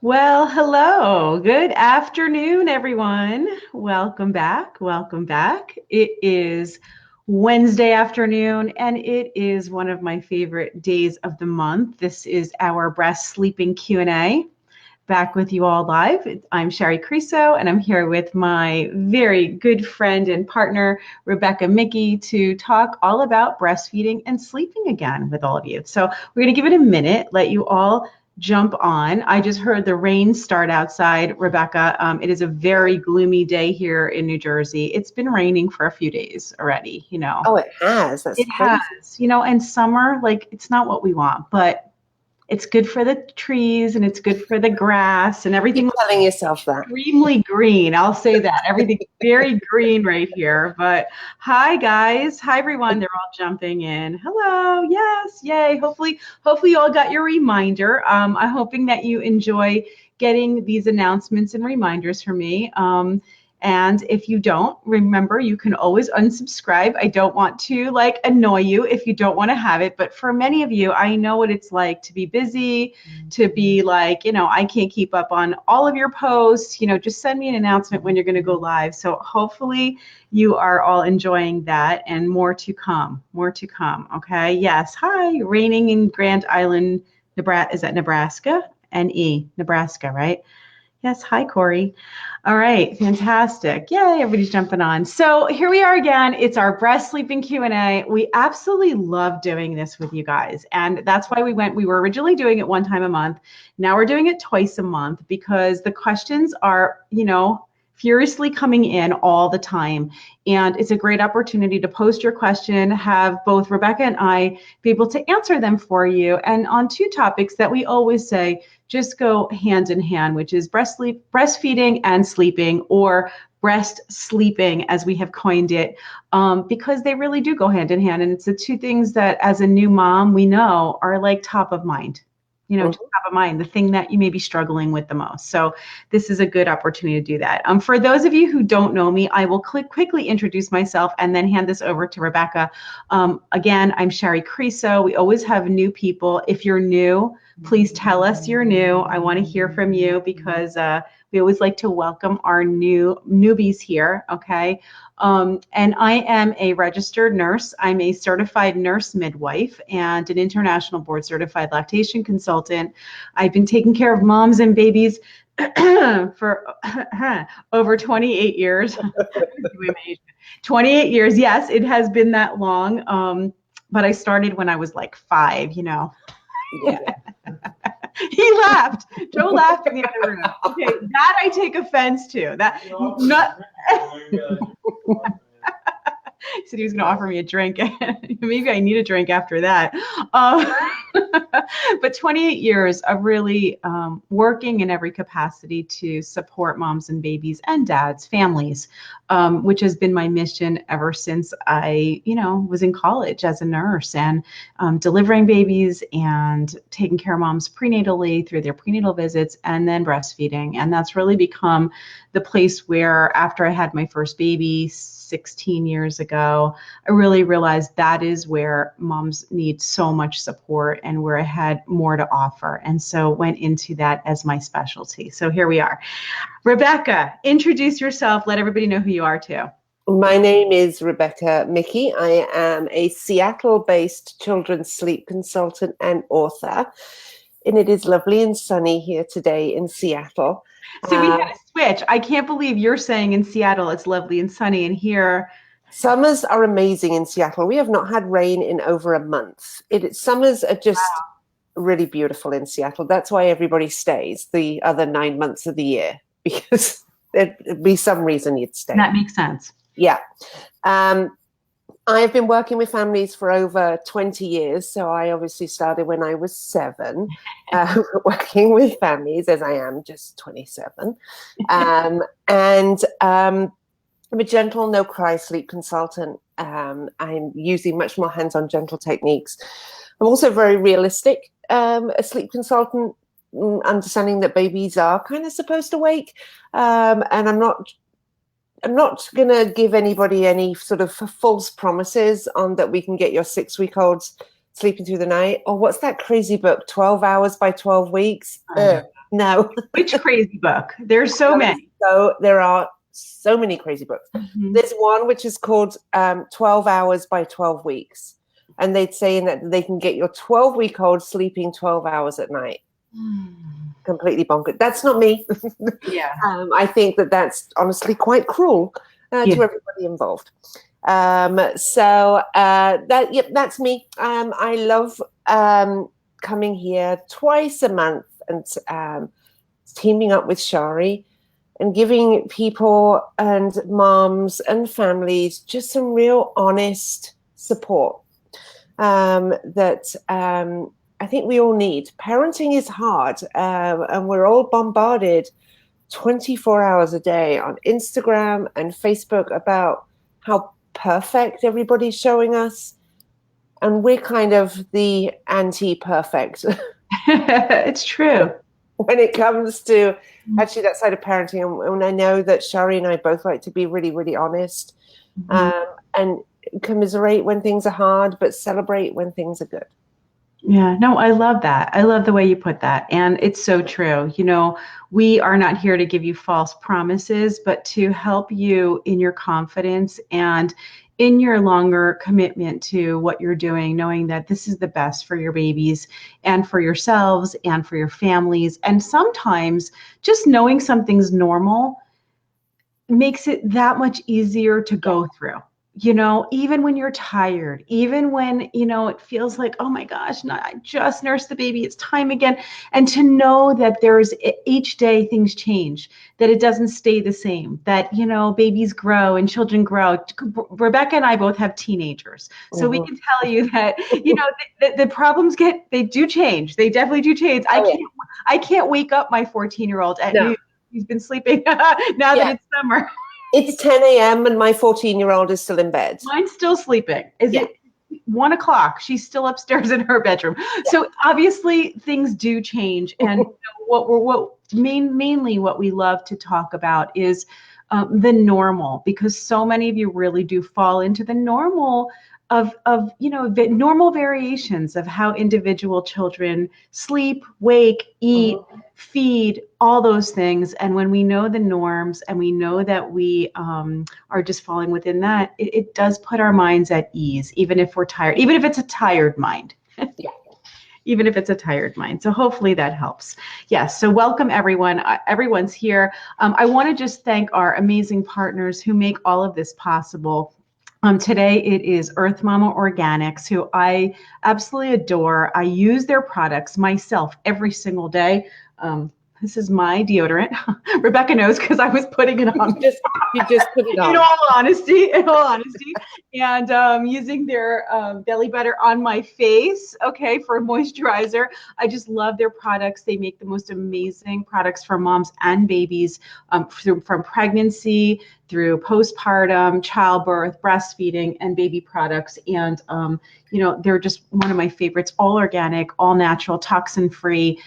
Well, hello. Good afternoon, everyone. Welcome back. Welcome back. It is Wednesday afternoon, and it is one of my favorite days of the month. This is our breast sleeping Q&A. Back with you all live. I'm Shari Criso, and I'm here with my very good friend and partner, Rebecca Michi, to talk all about breastfeeding and sleeping again with all of you. So we're going to give it a minute, let you all jump on. I just heard the rain start outside, Rebecca. It is a very gloomy day here in New Jersey. It's been raining for a few days already, you know. Oh, it has. That's It crazy. has, and summer, like, it's not what we want, but it's good for the trees and it's good for the grass and everything Keep looks telling yourself that. extremely green. I'll say that. Everything's very green right here. But hi guys. Hi everyone. They're all jumping in. Hello. Yes. Yay. Hopefully you all got your reminder. I'm hoping that you enjoy getting these announcements and reminders from me. And if you don't, remember, you can always unsubscribe. I don't want to annoy you if you don't want to have it. But for many of you, I know what it's like to be busy, to be I can't keep up on all of your posts. Just send me an announcement when you're going to go live. So hopefully you are all enjoying that and more to come. More to come. Okay. Yes. Hi. Raining in Grand Island, Nebraska. Is that Nebraska? N-E, Nebraska, right? Yes. Hi, Corey. All right. Fantastic. Yay. Everybody's jumping on. So here we are again. It's our breast sleeping Q&A. We absolutely love doing this with you guys. And that's why we were originally doing it one time a month. Now we're doing it twice a month because the questions are, furiously coming in all the time. And it's a great opportunity to post your question, have both Rebecca and I be able to answer them for you. And on two topics that we always say, just go hand in hand, which is breastfeeding and sleeping, or breast sleeping, as we have coined it, because they really do go hand in hand. And it's the two things that, as a new mom, we know are like top of mind. Top of mind, the thing that you may be struggling with the most. So this is a good opportunity to do that. For those of you who don't know me, I will quickly introduce myself and then hand this over to Rebecca. Again, I'm Shari Criso. We always have new people. If you're new, please tell us you're new. I want to hear from you because we always like to welcome our newbies here, okay? And I am a registered nurse. I'm a certified nurse midwife and an international board certified lactation consultant. I've been taking care of moms and babies for over 28 years. 28 years. Yes, it has been that long. But I started when I was like 5, Yeah. He laughed. Joe laughed in the other room. Okay, that I take offense to. That not. He said he was going to offer me a drink. Maybe I need a drink after that. But 28 years of really working in every capacity to support moms and babies and dads, families, which has been my mission ever since I, was in college as a nurse and delivering babies and taking care of moms prenatally through their prenatal visits and then breastfeeding. And that's really become the place where, after I had my first baby 16 years ago, I really realized that is where moms need so much support and where I had more to offer. And so went into that as my specialty. So here we are. Rebecca, introduce yourself. Let everybody know who you are too. My name is Rebecca Michi. I am a Seattle-based children's sleep consultant and author. And it is lovely and sunny here today in Seattle. So we had a switch. I can't believe you're saying in Seattle it's lovely and sunny, and here summers are amazing in Seattle. We have not had rain in over a month. Summers are just really beautiful in Seattle. That's why everybody stays the other 9 months of the year, because there'd be some reason you'd stay. That makes sense. Yeah. I've been working with families for over 20 years. So I obviously started when I was 7, working with families, as I am just 27. I'm a gentle, no-cry sleep consultant. I'm using much more hands-on gentle techniques. I'm also very realistic, a sleep consultant, understanding that babies are kind of supposed to wake. And I'm not going to give anybody any sort of false promises on that we can get your 6-week-olds sleeping through the night. Or what's that crazy book, 12 Hours by 12 Weeks? No. Which crazy book? There's so many. So there are so many crazy books. Mm-hmm. There's one which is called 12 Hours by 12 Weeks. And they'd say in that they can get your 12-week-old sleeping 12 hours at night. Completely bonkers. That's not me. Yeah. I think that that's honestly quite cruel to everybody involved. So that's me. I love coming here twice a month and teaming up with Shari and giving people and moms and families just some real honest support that I think we all need. Parenting is hard, and we're all bombarded 24 hours a day on Instagram and Facebook about how perfect everybody's showing us. And we're kind of the anti-perfect. It's true. When it comes to actually that side of parenting. And I know that Shari and I both like to be really, really honest and commiserate when things are hard, but celebrate when things are good. Yeah, no, I love that. I love the way you put that. And it's so true. You know, we are not here to give you false promises, but to help you in your confidence and in your longer commitment to what you're doing, knowing that this is the best for your babies and for yourselves and for your families. And sometimes just knowing something's normal makes it that much easier to go through. You know, even when you're tired, even when, you know, it feels like, oh my gosh, no, I just nursed the baby, it's time again. And to know that there's each day things change, that it doesn't stay the same, that, you know, babies grow and children grow. Rebecca and I both have teenagers. So we can tell you that, you know, the problems they do change. They definitely do change. I can't wake up my 14-year-old at noon. He's been sleeping now that it's summer. It's 10 a.m. and my 14-year-old is still in bed. Main's still sleeping. It 1 o'clock? She's still upstairs in her bedroom. Yeah. So obviously things do change. And mainly what we love to talk about is the normal, because so many of you really do fall into the normal of you know, the normal variations of how individual children sleep, wake, eat, feed, all those things. And when we know the norms and we know that we are just falling within that, it does put our minds at ease, even if we're tired, even if it's a tired mind. Even if it's a tired mind. So hopefully that helps. Yes. So welcome everyone. Everyone's here. I want to just thank our amazing partners who make all of this possible. Today it is Earth Mama Organics, who I absolutely adore. I use their products myself every single day. This is my deodorant. Rebecca knows because I was putting it on. You just put it on. In all honesty. And using their belly butter on my face, okay, for moisturizer. I just love their products. They make the most amazing products for moms and babies from pregnancy through postpartum, childbirth, breastfeeding, and baby products. And, you know, they're just one of my favorites, all organic, all natural, toxin-free,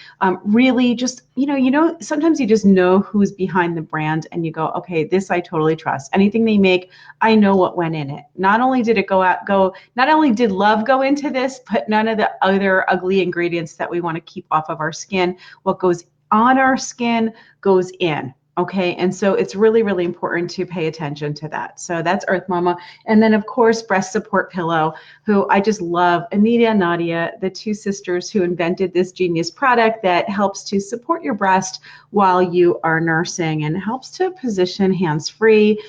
really just, you know, sometimes you just know who's behind the brand and you go, okay, this I totally trust. Anything they make, I know what went in it. Not only did it not only did love go into this, but none of the other ugly ingredients that we want to keep off of our skin. What goes on our skin goes in. Okay, and so it's really, really important to pay attention to that. So that's Earth Mama. And then, of course, Breast Support Pillow, who I just love. Anita and Nadia, the two sisters who invented this genius product that helps to support your breast while you are nursing and helps to position hands-free,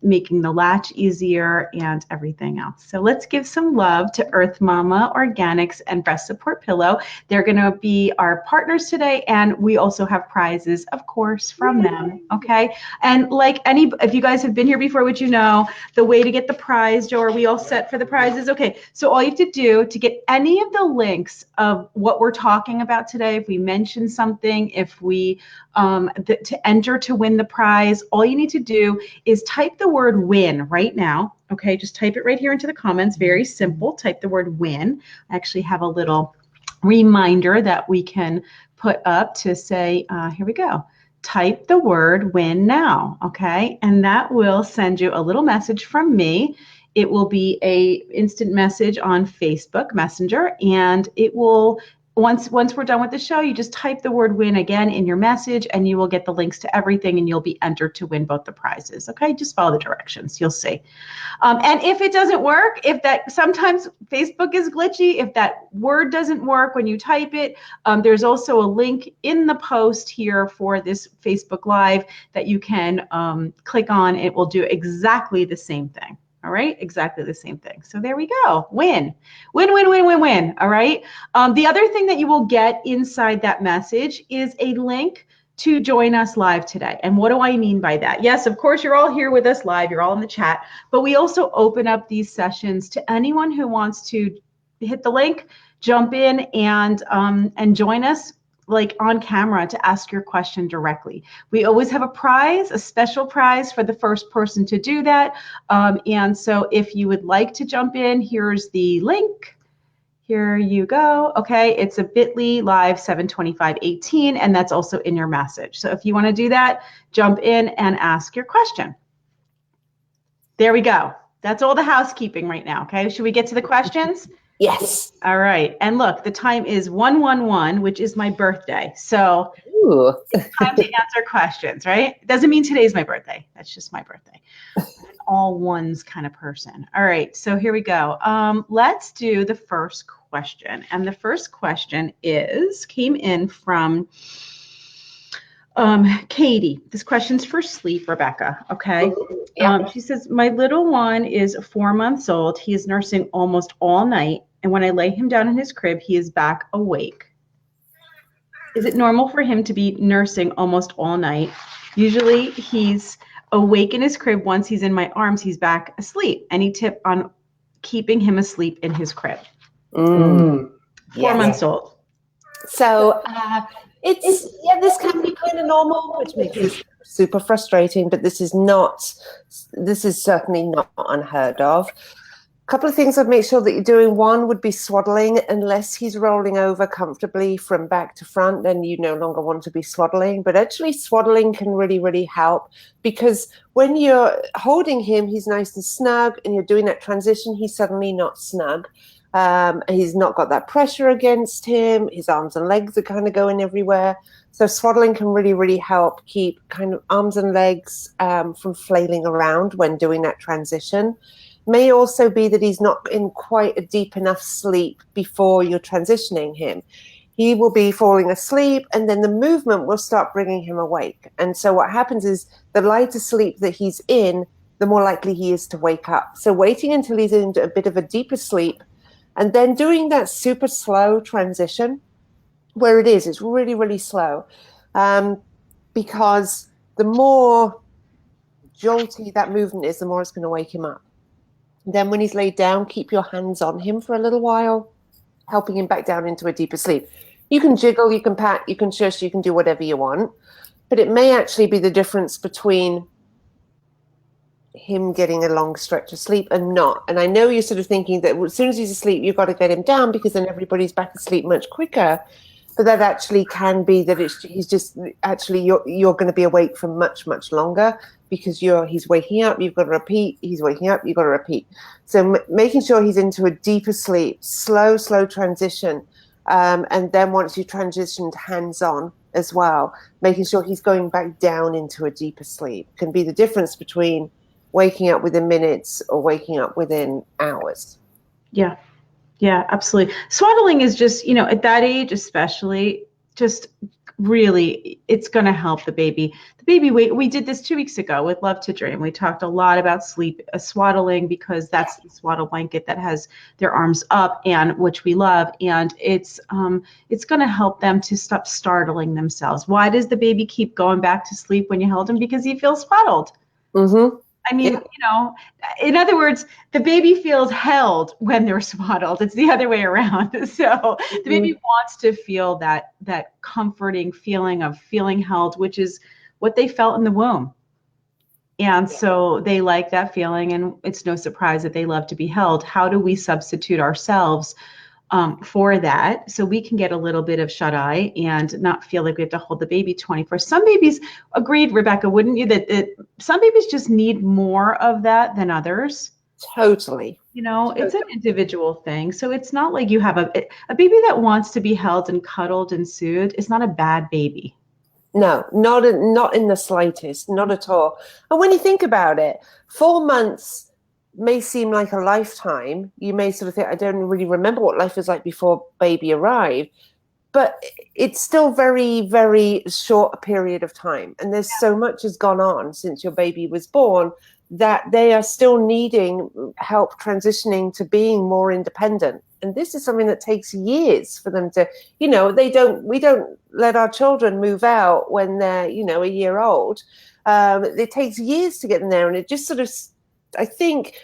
making the latch easier and everything else. So let's give some love to Earth Mama Organics and Breast Support Pillow. They're going to be our partners today, and we also have prizes, of course, from them. Okay, and like if you guys have been here before, would you know the way to get the prize? Joe, are we all set for the prizes? Okay, so all you have to do to get any of the links of what we're talking about today, if we mention something, if we to enter to win the prize, all you need to do is type the word win right now. Okay, just type it right here into the comments. Very simple. Type the word win. I actually have a little reminder that we can put up to say, here we go. Type the word win now. Okay, and that will send you a little message from me. It will be a instant message on Facebook Messenger, and it will once we're done with the show, you just type the word win again in your message and you will get the links to everything and you'll be entered to win both the prizes. Okay, just follow the directions, you'll see. And if it doesn't work, if that, sometimes Facebook is glitchy, if that word doesn't work when you type it, there's also a link in the post here for this Facebook Live that you can click on. It will do exactly the same thing. All right, exactly the same thing. So there we go. Win, win, win, win, win, win. All right. The other thing that you will get inside that message is a link to join us live today. And what do I mean by that? Yes, of course, you're all here with us live. You're all in the chat. But we also open up these sessions to anyone who wants to hit the link, jump in, and join us like on camera to ask your question directly. We always have a prize, a special prize for the first person to do that. And so if you would like to jump in, here's the link. Here you go. Okay, it's a bit.ly live 72518, and that's also in your message. So if you want to do that, jump in and ask your question. There we go. That's all the housekeeping right now. Okay, should we get to the questions? Yes. All right. And look, the time is 111, which is my birthday. So it's time to answer questions, right? It doesn't mean today's my birthday. That's just my birthday. I'm an all ones kind of person. All right. So here we go. Let's do the first question. And the first question came in from Katie. This question's for sleep, Rebecca. Okay. She says, my little one is 4 months old. He is nursing almost all night. And when I lay him down in his crib, he is back awake. Is it normal for him to be nursing almost all night? Usually he's awake in his crib. Once he's in my arms, he's back asleep. Any tip on keeping him asleep in his crib? 4 months old. So this can be kind of normal, which makes it super frustrating, but this is certainly not unheard of. A couple of things I'd make sure that you're doing. One would be swaddling. Unless he's rolling over comfortably from back to front, then you no longer want to be swaddling. But actually swaddling can really, really help, because when you're holding him, he's nice and snug, and you're doing that transition, he's suddenly not snug. He's not got that pressure against him. His arms and legs are kind of going everywhere. So swaddling can really, really help keep kind of arms and legs from flailing around when doing that transition. May also be that he's not in quite a deep enough sleep before you're transitioning him. He will be falling asleep, and then the movement will start bringing him awake. And so what happens is the lighter sleep that he's in, the more likely he is to wake up. So waiting until he's in a bit of a deeper sleep, and then doing that super slow transition where it's really, really slow. Because the more jolty that movement is, the more it's going to wake him up. Then when he's laid down, keep your hands on him for a little while, helping him back down into a deeper sleep. You can jiggle, you can pat, you can shush, you can do whatever you want. But it may actually be the difference between him getting a long stretch of sleep and not. And I know you're sort of thinking that as soon as he's asleep, you've got to get him down because then everybody's back asleep much quicker. But that actually can be that he's just actually you're going to be awake for much, much longer because he's waking up, you've got to repeat, he's waking up, you've got to repeat. So making sure he's into a deeper sleep, slow transition. And then once you transitioned hands-on as well, making sure he's going back down into a deeper sleep can be the difference between waking up within minutes or waking up within hours. Yeah, absolutely. Swaddling is just, at that age especially, just really, it's going to help the baby. We did this 2 weeks ago with Love to Dream. We talked a lot about sleep, swaddling, because that's the swaddle blanket that has their arms up, and which we love. And it's going to help them to stop startling themselves. Why does the baby keep going back to sleep when you hold him? Because he feels swaddled. Mm-hmm. I mean, in other words, the baby feels held when they're swaddled. It's the other way around. So the baby wants to feel that comforting feeling of feeling held, which is what they felt in the womb. And so they like that feeling, and it's no surprise that they love to be held. How do we substitute ourselves for that, so we can get a little bit of shut-eye and not feel like we have to hold the baby 24. Some babies, agreed, Rebecca, wouldn't you, that some babies just need more of that than others? Totally. You know, it's an individual thing. So it's not like you have a baby that wants to be held and cuddled and soothed. It's not a bad baby. No, not in the slightest, not at all. And when you think about it, 4 months may seem like a lifetime. You may sort of think, I don't really remember what life was like before baby arrived, but it's still very, very short a period of time. And there's so much has gone on since your baby was born that they are still needing help transitioning to being more independent. And this is something that takes years for them to, we don't let our children move out when they're, a year old. It takes years to get them there. And it just sort of, I think,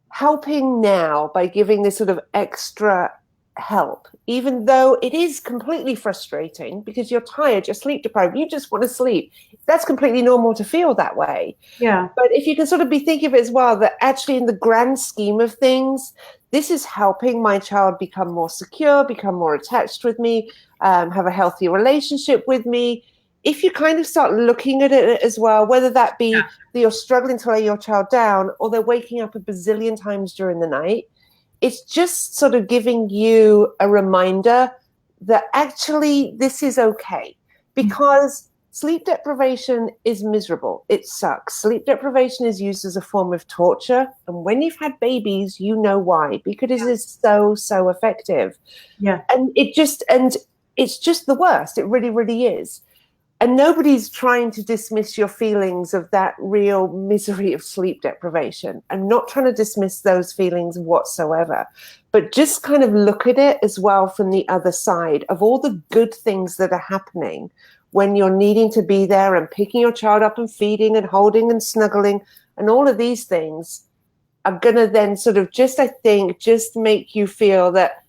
helping now by giving this sort of extra help, even though it is completely frustrating because you're tired, you're sleep deprived, you just want to sleep. That's completely normal to feel that way. Yeah. But if you can sort of be thinking of it as well, that actually in the grand scheme of things, this is helping my child become more secure, become more attached with me, have a healthier relationship with me. If you kind of start looking at it as well, whether that be that you're struggling to lay your child down or they're waking up a bazillion times during the night, it's just sort of giving you a reminder that actually this is okay, because sleep deprivation is miserable. It sucks. Sleep deprivation is used as a form of torture. And when you've had babies, you know why, because it is so, so effective. Yeah. And it's just the worst. It really, really is. And nobody's trying to dismiss your feelings of that real misery of sleep deprivation. I'm not trying to dismiss those feelings whatsoever, but just kind of look at it as well from the other side of all the good things that are happening when you're needing to be there and picking your child up and feeding and holding and snuggling. And all of these things are going to then sort of just make you feel that,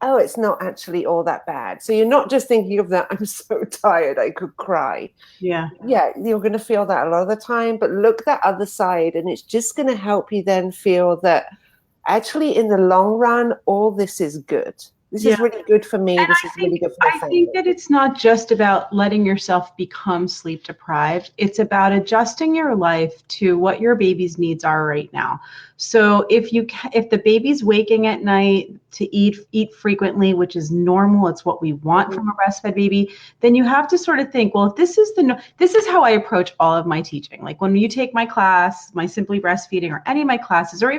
oh, it's not actually all that bad. So you're not just thinking of that, I'm so tired, I could cry. Yeah. Yeah, you're going to feel that a lot of the time, but look that other side, and it's just going to help you then feel that actually in the long run, all this is good. This is really good for me. This is really good for my family. I think that it's not just about letting yourself become sleep deprived. It's about adjusting your life to what your baby's needs are right now. So if the baby's waking at night to eat frequently, which is normal, it's what we want from a breastfed baby, then you have to sort of think, well, if this is how I approach all of my teaching. Like when you take my class, my Simply Breastfeeding, or any of my classes, or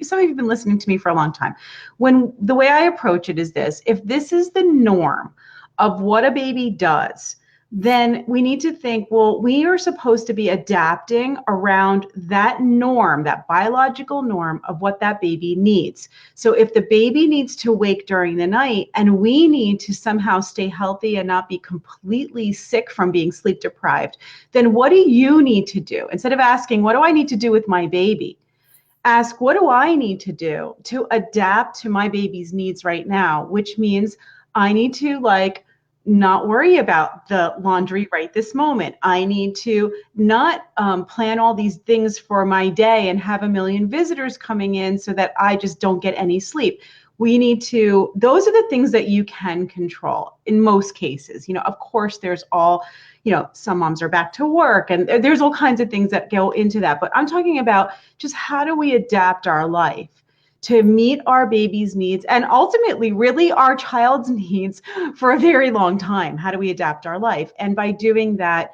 some of you have been listening to me for a long time, when the way I approach it is this: if this is the norm of what a baby does, then we need to think, well, we are supposed to be adapting around that norm, that biological norm of what that baby needs. So if the baby needs to wake during the night and we need to somehow stay healthy and not be completely sick from being sleep deprived, then what do you need to do? Instead of asking, what do I need to do with my baby? Ask, what do I need to do to adapt to my baby's needs right now? Which means I need to not worry about the laundry right this moment. I need to not plan all these things for my day and have a million visitors coming in so that I just don't get any sleep. Those are the things that you can control in most cases. Of course, there's some moms are back to work and there's all kinds of things that go into that. But I'm talking about just how do we adapt our life to meet our baby's needs and ultimately really our child's needs for a very long time. How do we adapt our life? And by doing that,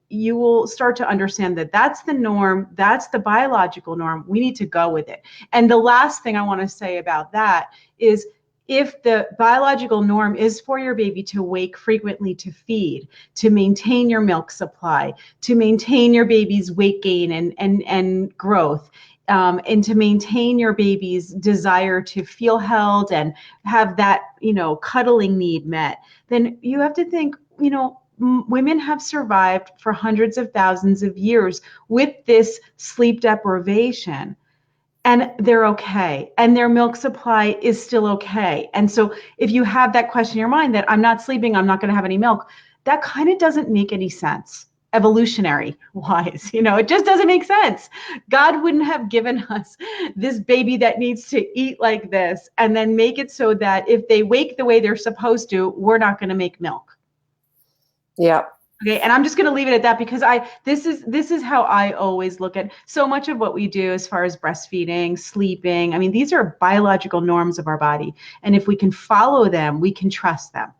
you will start to understand that that's the norm. That's the biological norm. We need to go with it. And the last thing I want to say about that is, if the biological norm is for your baby to wake frequently to feed, to maintain your milk supply, to maintain your baby's weight gain and growth, and to maintain your baby's desire to feel held and have that, cuddling need met, then you have to think, women have survived for hundreds of thousands of years with this sleep deprivation. And they're okay. And their milk supply is still okay. And so if you have that question in your mind that I'm not sleeping, I'm not going to have any milk, that kind of doesn't make any sense evolutionary wise. It just doesn't make sense. God wouldn't have given us this baby that needs to eat like this and then make it so that if they wake the way they're supposed to, we're not going to make milk. Yeah. Okay, and I'm just going to leave it at that because this is how I always look at so much of what we do as far as breastfeeding, sleeping. I mean, these are biological norms of our body, and if we can follow them, we can trust them.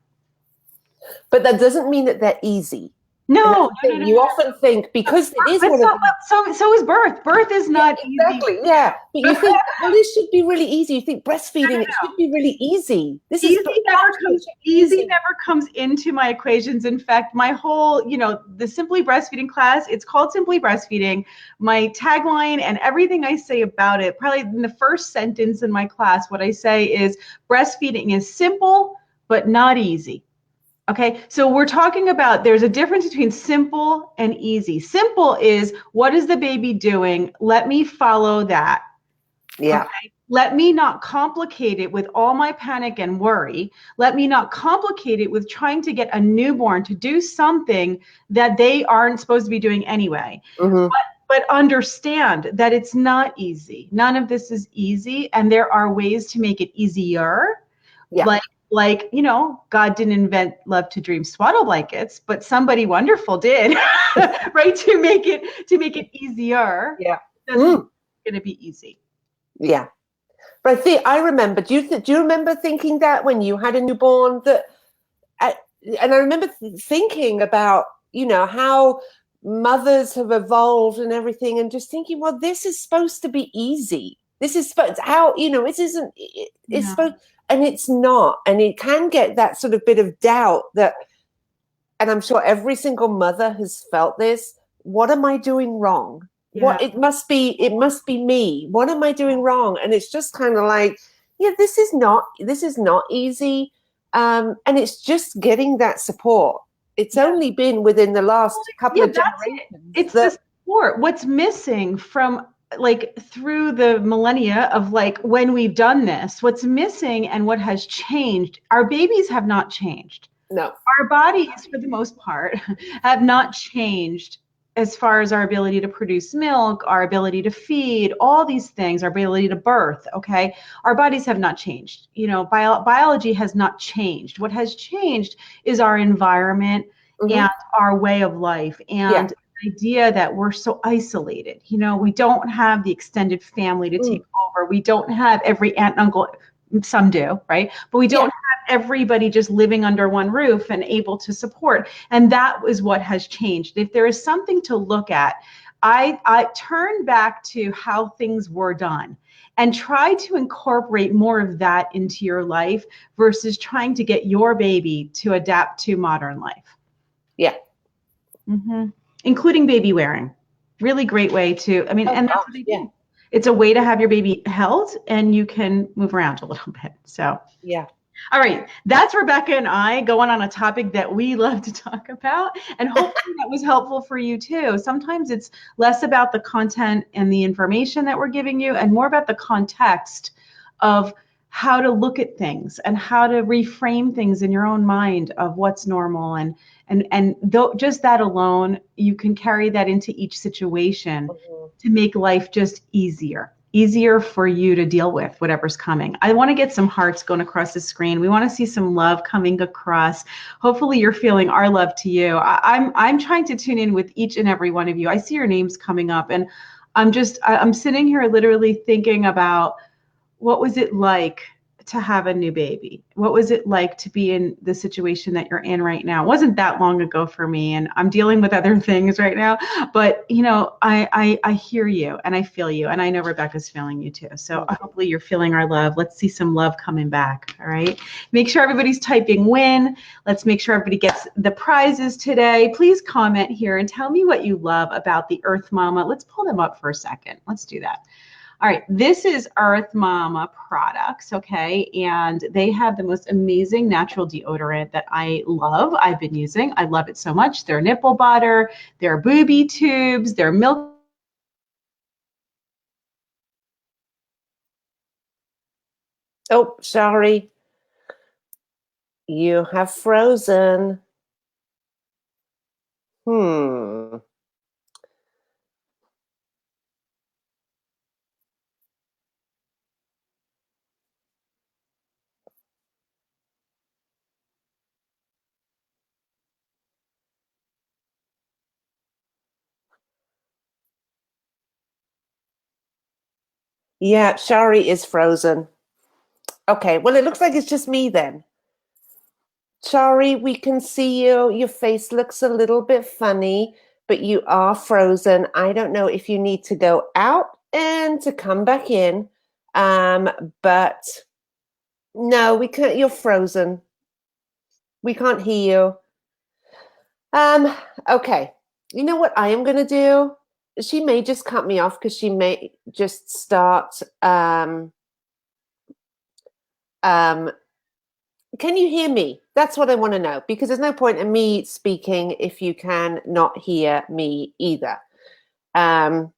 But that doesn't mean that they're easy. And that's No, the no, no, thing. no, You no. often think because it is But one so of these. so is birth. Birth is Yeah, not easy. exactly. Yeah. But you think, well, this should be really easy. You think breastfeeding, it should be really easy. This is Easy easy. never comes into my equations. In fact, my whole, the Simply Breastfeeding class, it's called Simply Breastfeeding. My tagline and everything I say about it, probably in the first sentence in my class, what I say is breastfeeding is simple but not easy. Okay, so we're talking about there's a difference between simple and easy. Simple is what is the baby doing? Let me follow that. Yeah. Okay. Let me not complicate it with all my panic and worry. Let me not complicate it with trying to get a newborn to do something that they aren't supposed to be doing anyway. Mm-hmm. But understand that it's not easy. None of this is easy, and there are ways to make it easier. Yeah. Like, God didn't invent love to dream swaddle blankets, but somebody wonderful did, right? To make it easier. Yeah. Doesn't mean it's going to be easy. Yeah. But I remember. Do you remember thinking that when you had a newborn that? uh, And I remember thinking about how mothers have evolved and everything, and just thinking, well, this is supposed to be easy. This is supposed how it isn't. It's Yeah. supposed, and it's not, and it can get that sort of bit of doubt that. And I'm sure every single mother has felt this. What am I doing wrong? Yeah. It must be me. What am I doing wrong? And it's just kind of like, yeah, this is not easy. And it's just getting that support. It's only been within the last couple Yeah, of that's it. generations It's the that support. What's missing from like through the millennia of like when we've done this, what's missing and what has changed, our babies have not changed. no. Our bodies, for the most part, have not changed as far as our ability to produce milk, our ability to feed, all these things, our ability to birth. Okay. Our bodies have not changed. Biology has not changed. What has changed is our environment Mm-hmm. and our way of life Yeah. and the idea that we're so isolated. We don't have the extended family to Mm. take over. We don't have every aunt and uncle. Some do, right? But we don't Yeah. have everybody just living under one roof and able to support. And that is what has changed. If there is something to look at, I turn back to how things were done and try to incorporate more of that into your life versus trying to get your baby to adapt to modern life. Yeah. Including baby wearing. Really great way to, Oh and that's what gosh. they Yeah. do. It's a way to have your baby held and you can move around a little bit. So, Yeah. all right, that's Rebecca and I going on a topic that we love to talk about. And hopefully that was helpful for you too. Sometimes it's less about the content and the information that we're giving you and more about the context of how to look at things and how to reframe things in your own mind of what's normal and just that alone, you can carry that into each situation Mhm. to make life just easier for you to deal with whatever's coming. I want to get some hearts going across the screen. We want to see some love coming across. Hopefully you're feeling our love to you. I'm trying to tune in with each and every one of you. I see your names coming up and I'm sitting here literally thinking about what was it like to have a new baby? What was it like to be in the situation that you're in right now? It wasn't that long ago for me, and I'm dealing with other things right now. But I hear you and I feel you, and I know Rebecca's feeling you too. So hopefully you're feeling our love. Let's see some love coming back. All right. Make sure everybody's typing win. Let's make sure everybody gets the prizes today. Please comment here and tell me what you love about the Earth Mama. Let's pull them up for a second. Let's do that. All right, this is Earth Mama products, okay? And they have the most amazing natural deodorant that I love. I've been using. I love it so much. Their nipple butter, their booby tubes, their milk. Oh, sorry. You have frozen. Hmm. Yeah, Shari is frozen. Okay, well, it looks like it's just me then. Shari, we can see you. Your face looks a little bit funny, but you are frozen. I don't know if you need to go out and to come back in. But no, we can't. You're frozen. We can't hear you. Okay. You know what I am going to do? She may just cut me off because she may just start. Can you hear me? That's what I want to know, because there's no point in me speaking if you can not hear me either. Because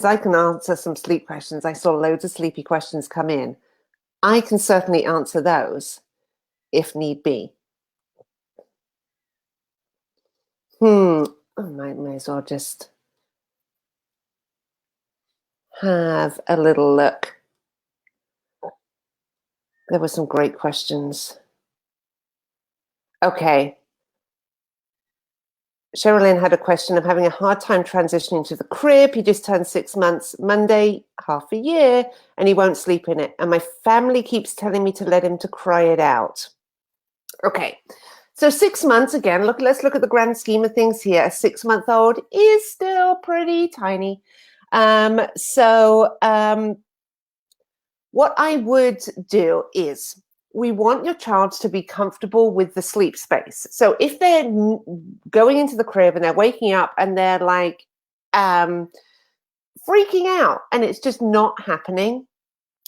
I can answer some sleep questions. I saw loads of sleepy questions come in. I can certainly answer those if need be. I may as well just have a little look. There were some great questions. Okay. Sherilyn had a question of having a hard time transitioning to the crib. He just turned 6 months Monday, half a year, and he won't sleep in it. And my family keeps telling me to let him to cry it out. Okay. So 6 months, again, let's look at the grand scheme of things here. A 6-month-old is still pretty tiny. What I would do is, we want your child to be comfortable with the sleep space. So if they're going into the crib and they're waking up and they're like freaking out and it's just not happening,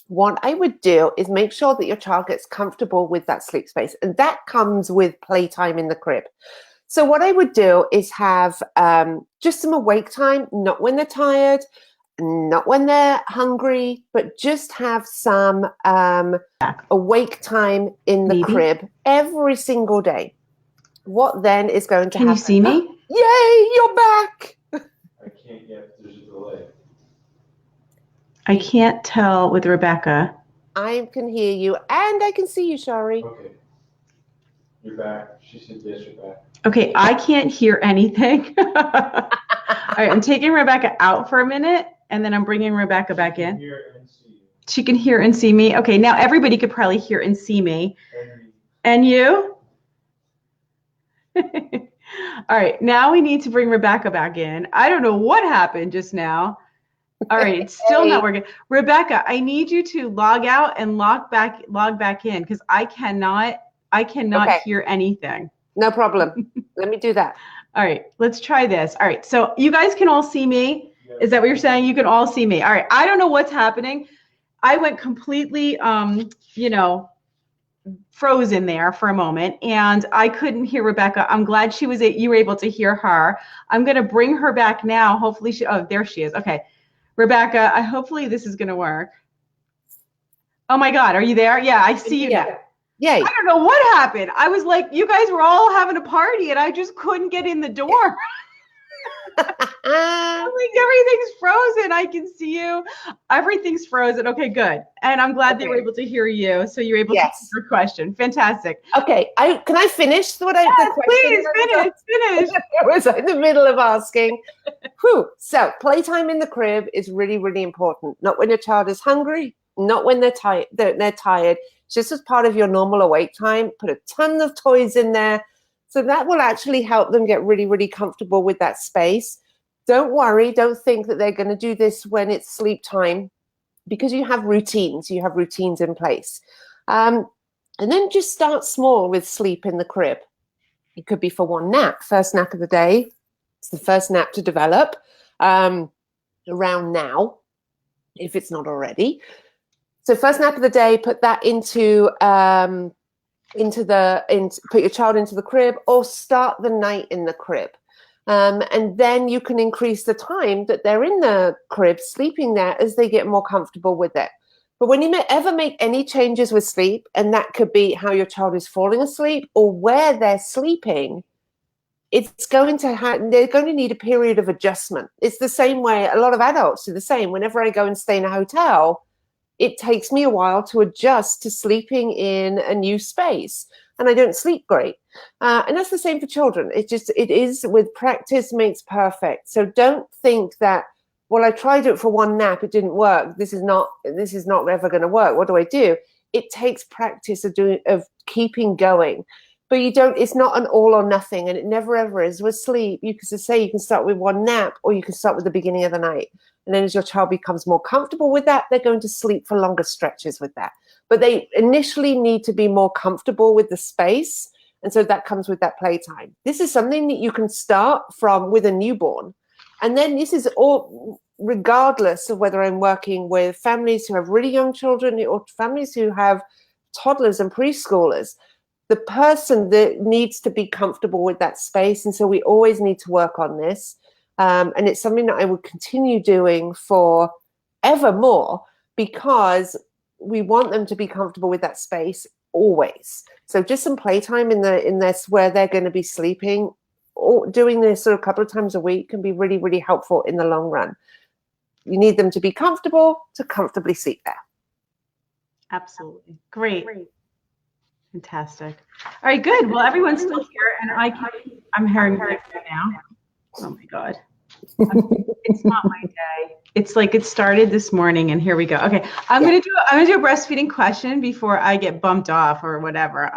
what I would do is make sure that your child gets comfortable with that sleep space. And that comes with playtime in the crib. So what I would do is have just some awake time, not when they're tired, not when they're hungry, but just have some awake time in the crib every single day. What then is going to happen? Can you see me? Yay, you're back. I can't yet. There's a delay. I can't tell with Rebecca. I can hear you and I can see you, Shari. Okay. You're back. She said yes, you're back. Okay, I can't hear anything. All right, I'm taking Rebecca out for a minute, and then I'm bringing Rebecca back in. She can hear and see me. Okay, now everybody could probably hear and see me. And you? All right, now we need to bring Rebecca back in. I don't know what happened just now. All right, it's still not working. Rebecca, I need you to log out and log back in, because I cannot hear anything. No problem. Let me do that. All right, let's try this. All right, so you guys can all see me. Is that what you're saying? You can all see me. All right, I don't know what's happening. I went completely, frozen there for a moment, and I couldn't hear Rebecca. I'm glad you were able to hear her. I'm going to bring her back now. Hopefully there she is. Okay, Rebecca, hopefully this is going to work. Oh my God, are you there? Yeah, I see you now. Yay. I don't know what happened. I was like, you guys were all having a party and I just couldn't get in the door. I'm like, everything's frozen. I can see you. Everything's frozen. Okay, good. And I'm glad they were able to hear you. So you're able to answer your question. Fantastic. Okay. Can I finish the question? Please finish. I was in the middle of asking. Whew. So playtime in the crib is really, really important. Not when your child is hungry, not when they're tired. They're tired. Just as part of your normal awake time, put a ton of toys in there. So that will actually help them get really, really comfortable with that space. Don't worry. Don't think that they're going to do this when it's sleep time, because you have routines. You have routines in place. And then just start small with sleep in the crib. It could be for one nap, first nap of the day. It's the first nap to develop around now, if it's not already. So first nap of the day, put that put your child into the crib, or start the night in the crib. And then you can increase the time that they're in the crib, sleeping there, as they get more comfortable with it. But when you ever make any changes with sleep, and that could be how your child is falling asleep or where they're sleeping, it's going to they're going to need a period of adjustment. It's the same way a lot of adults do the same. Whenever I go and stay in a hotel, it takes me a while to adjust to sleeping in a new space, and I don't sleep great. And that's the same for children. It is with practice makes perfect. So don't think that well, I tried it for one nap, it didn't work. This is not ever going to work. What do I do? It takes practice of keeping going. But it's not an all or nothing, and it never ever is. With sleep, you can say you can start with one nap, or you can start with the beginning of the night. And then as your child becomes more comfortable with that, they're going to sleep for longer stretches with that. But they initially need to be more comfortable with the space. And so that comes with that playtime. This is something that you can start from with a newborn. And then this is all regardless of whether I'm working with families who have really young children or families who have toddlers and preschoolers. The person that needs to be comfortable with that space. And so we always need to work on this. And it's something that I would continue doing for evermore, because we want them to be comfortable with that space always. So just some playtime in this where they're going to be sleeping, or doing this sort of a couple of times a week, can be really, really helpful in the long run. You need them to be comfortable to comfortably sleep there. Absolutely. Great. Fantastic. All right, good. Well, everyone's still here, and I'm hearing right now. Oh my God. It's not my day. It's like it started this morning, and here we go. Okay, I'm gonna do a breastfeeding question before I get bumped off or whatever.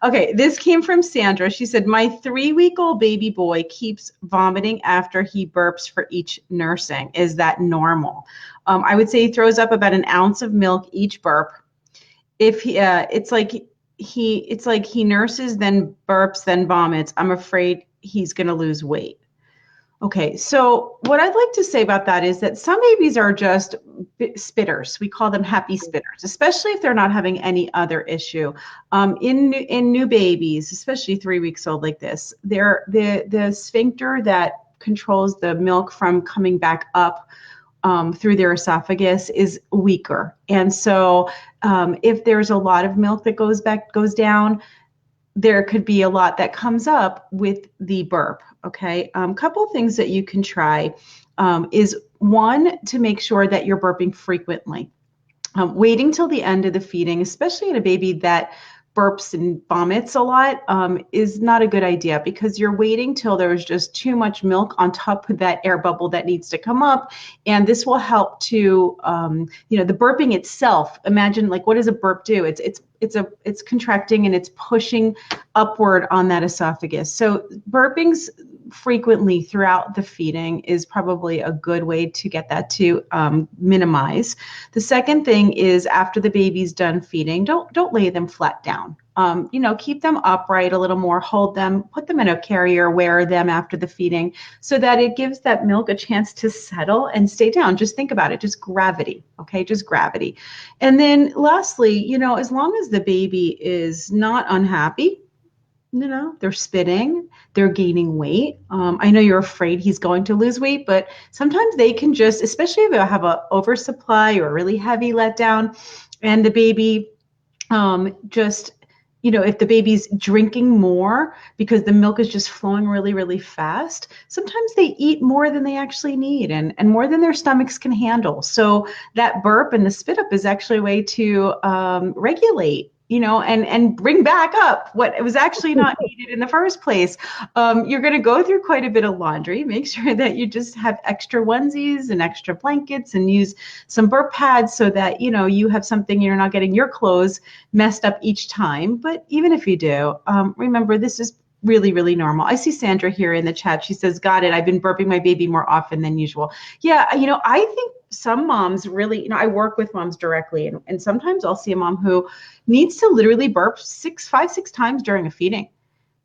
Okay, this came from Sandra. She said, my 3-week-old baby boy keeps vomiting after he burps for each nursing. Is that normal? I would say he throws up about an ounce of milk each burp. If he, it's like he nurses, then burps, then vomits. I'm afraid he's going to lose weight. Okay, so what I'd like to say about that is that some babies are just spitters. We call them happy spitters, especially if they're not having any other issue. In new babies, especially 3 weeks old like this, the sphincter that controls the milk from coming back up through their esophagus is weaker. And so if there's a lot of milk that goes down, there could be a lot that comes up with the burp. Okay, couple things that you can try is one, to make sure that you're burping frequently. Waiting till the end of the feeding, especially in a baby that burps and vomits a lot, is not a good idea, because you're waiting till there's just too much milk on top of that air bubble that needs to come up. And this will help to, the burping itself. Imagine, like, what does a burp do? It's contracting and it's pushing upward on that esophagus. So burpings frequently throughout the feeding is probably a good way to get that to minimize. The second thing is, after the baby's done feeding, don't lay them flat down. Keep them upright a little more, hold them, put them in a carrier, wear them after the feeding, so that it gives that milk a chance to settle and stay down. Just think about it, just gravity, okay? Just gravity. And then lastly, as long as the baby is not unhappy, they're spitting, they're gaining weight. I know you're afraid he's going to lose weight, but sometimes they can just, especially if they have an oversupply or a really heavy letdown, and the baby if the baby's drinking more because the milk is just flowing really, really fast, sometimes they eat more than they actually need and more than their stomachs can handle. So that burp and the spit up is actually a way to regulate, and bring back up what was actually not needed in the first place. You're going to go through quite a bit of laundry. Make sure that you just have extra onesies and extra blankets, and use some burp pads so that, you have something, you're not getting your clothes messed up each time. But even if you do, remember, this is really, really normal. I see Sandra here in the chat. She says, got it. I've been burping my baby more often than usual. Yeah, I think some moms really, I work with moms directly, and sometimes I'll see a mom who needs to literally burp 5, 6 times during a feeding,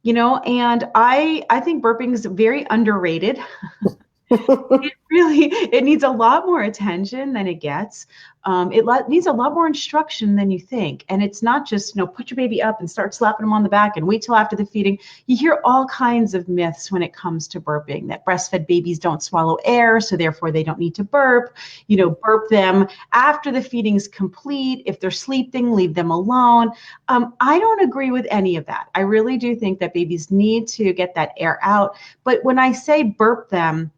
and I think burping is very underrated. It needs a lot more attention than it gets. It needs a lot more instruction than you think. And it's not just, put your baby up and start slapping them on the back and wait till after the feeding. You hear all kinds of myths when it comes to burping, that breastfed babies don't swallow air, so therefore they don't need to burp. Burp them after the feeding's complete. If they're sleeping, leave them alone. I don't agree with any of that. I really do think that babies need to get that air out. But when I say burp them,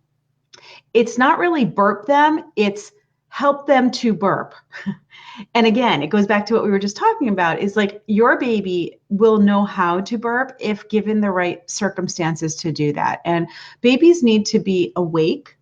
it's not really burp them, it's help them to burp. And again, it goes back to what we were just talking about, is like, your baby will know how to burp if given the right circumstances to do that. And babies need to be awake.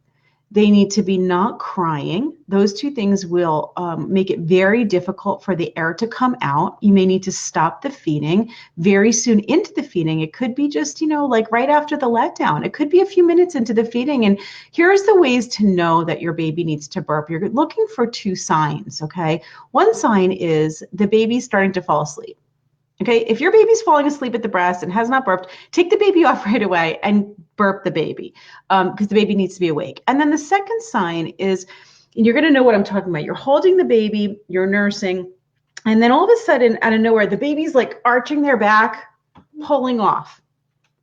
They need to be not crying. Those two things will make it very difficult for the air to come out. You may need to stop the feeding very soon into the feeding. It could be just, like right after the letdown. It could be a few minutes into the feeding. And here's the ways to know that your baby needs to burp. You're looking for two signs, okay? One sign is the baby's starting to fall asleep. Okay, if your baby's falling asleep at the breast and has not burped, take the baby off right away and burp the baby because the baby needs to be awake. And then the second sign is, and you're going to know what I'm talking about. You're holding the baby, you're nursing, and then all of a sudden, out of nowhere, the baby's like arching their back, pulling off,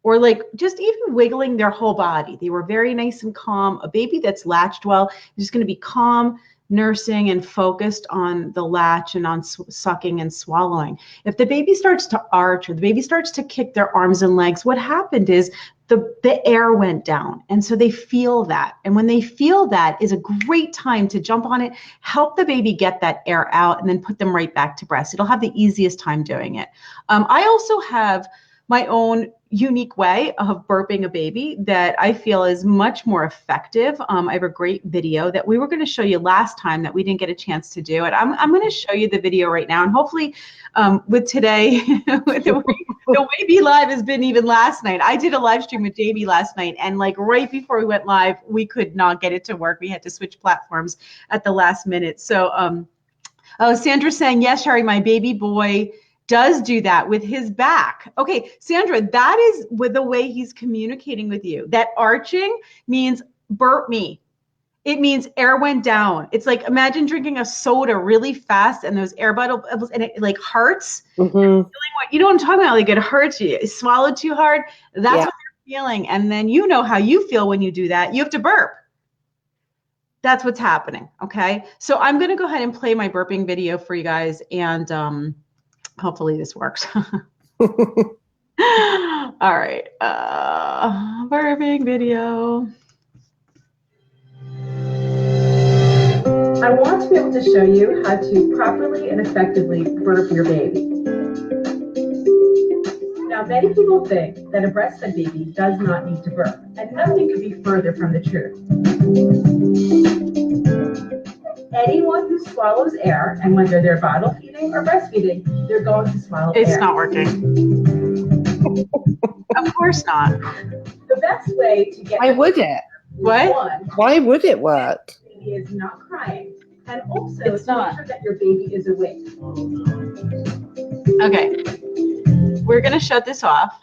or like just even wiggling their whole body. They were very nice and calm. A baby that's latched well is just going to be calm, nursing, and focused on the latch and on sucking and swallowing. If the baby starts to arch or the baby starts to kick their arms and legs, what happened is the air went down. And so they feel that. And when they feel that is a great time to jump on it, help the baby get that air out, and then put them right back to breast. It'll have the easiest time doing it. I also have my own unique way of burping a baby that I feel is much more effective. I have a great video that we were going to show you last time that we didn't get a chance to do it. I'm going to show you the video right now, and hopefully with today, with the way Be Live has been even last night. I did a live stream with JB last night, and like right before we went live, we could not get it to work. We had to switch platforms at the last minute. So, Sandra's saying, yes, Shari, my baby boy does do that with his back. Okay, Sandra, that is with the way he's communicating with you. That arching means burp me. It means air went down. It's like, imagine drinking a soda really fast and those air bubbles and it like hurts. Mm-hmm. You know what I'm talking about? Like it hurts you. It swallowed too hard. That's what you're feeling. And then you know how you feel when you do that. You have to burp. That's what's happening. Okay. So I'm going to go ahead and play my burping video for you guys. And hopefully this works. All right. Burping video. I want to be able to show you how to properly and effectively burp your baby. Now, many people think that a breastfed baby does not need to burp, and nothing could be further from the truth. Anyone who swallows air, and whether they're bottle feeding or breastfeeding, they're going to swallow air. It's not working. Of course not. The best way to get... Why would it? What? Why would it work? Baby is not crying, and also to make sure that your baby is awake. Okay, we're gonna shut this off.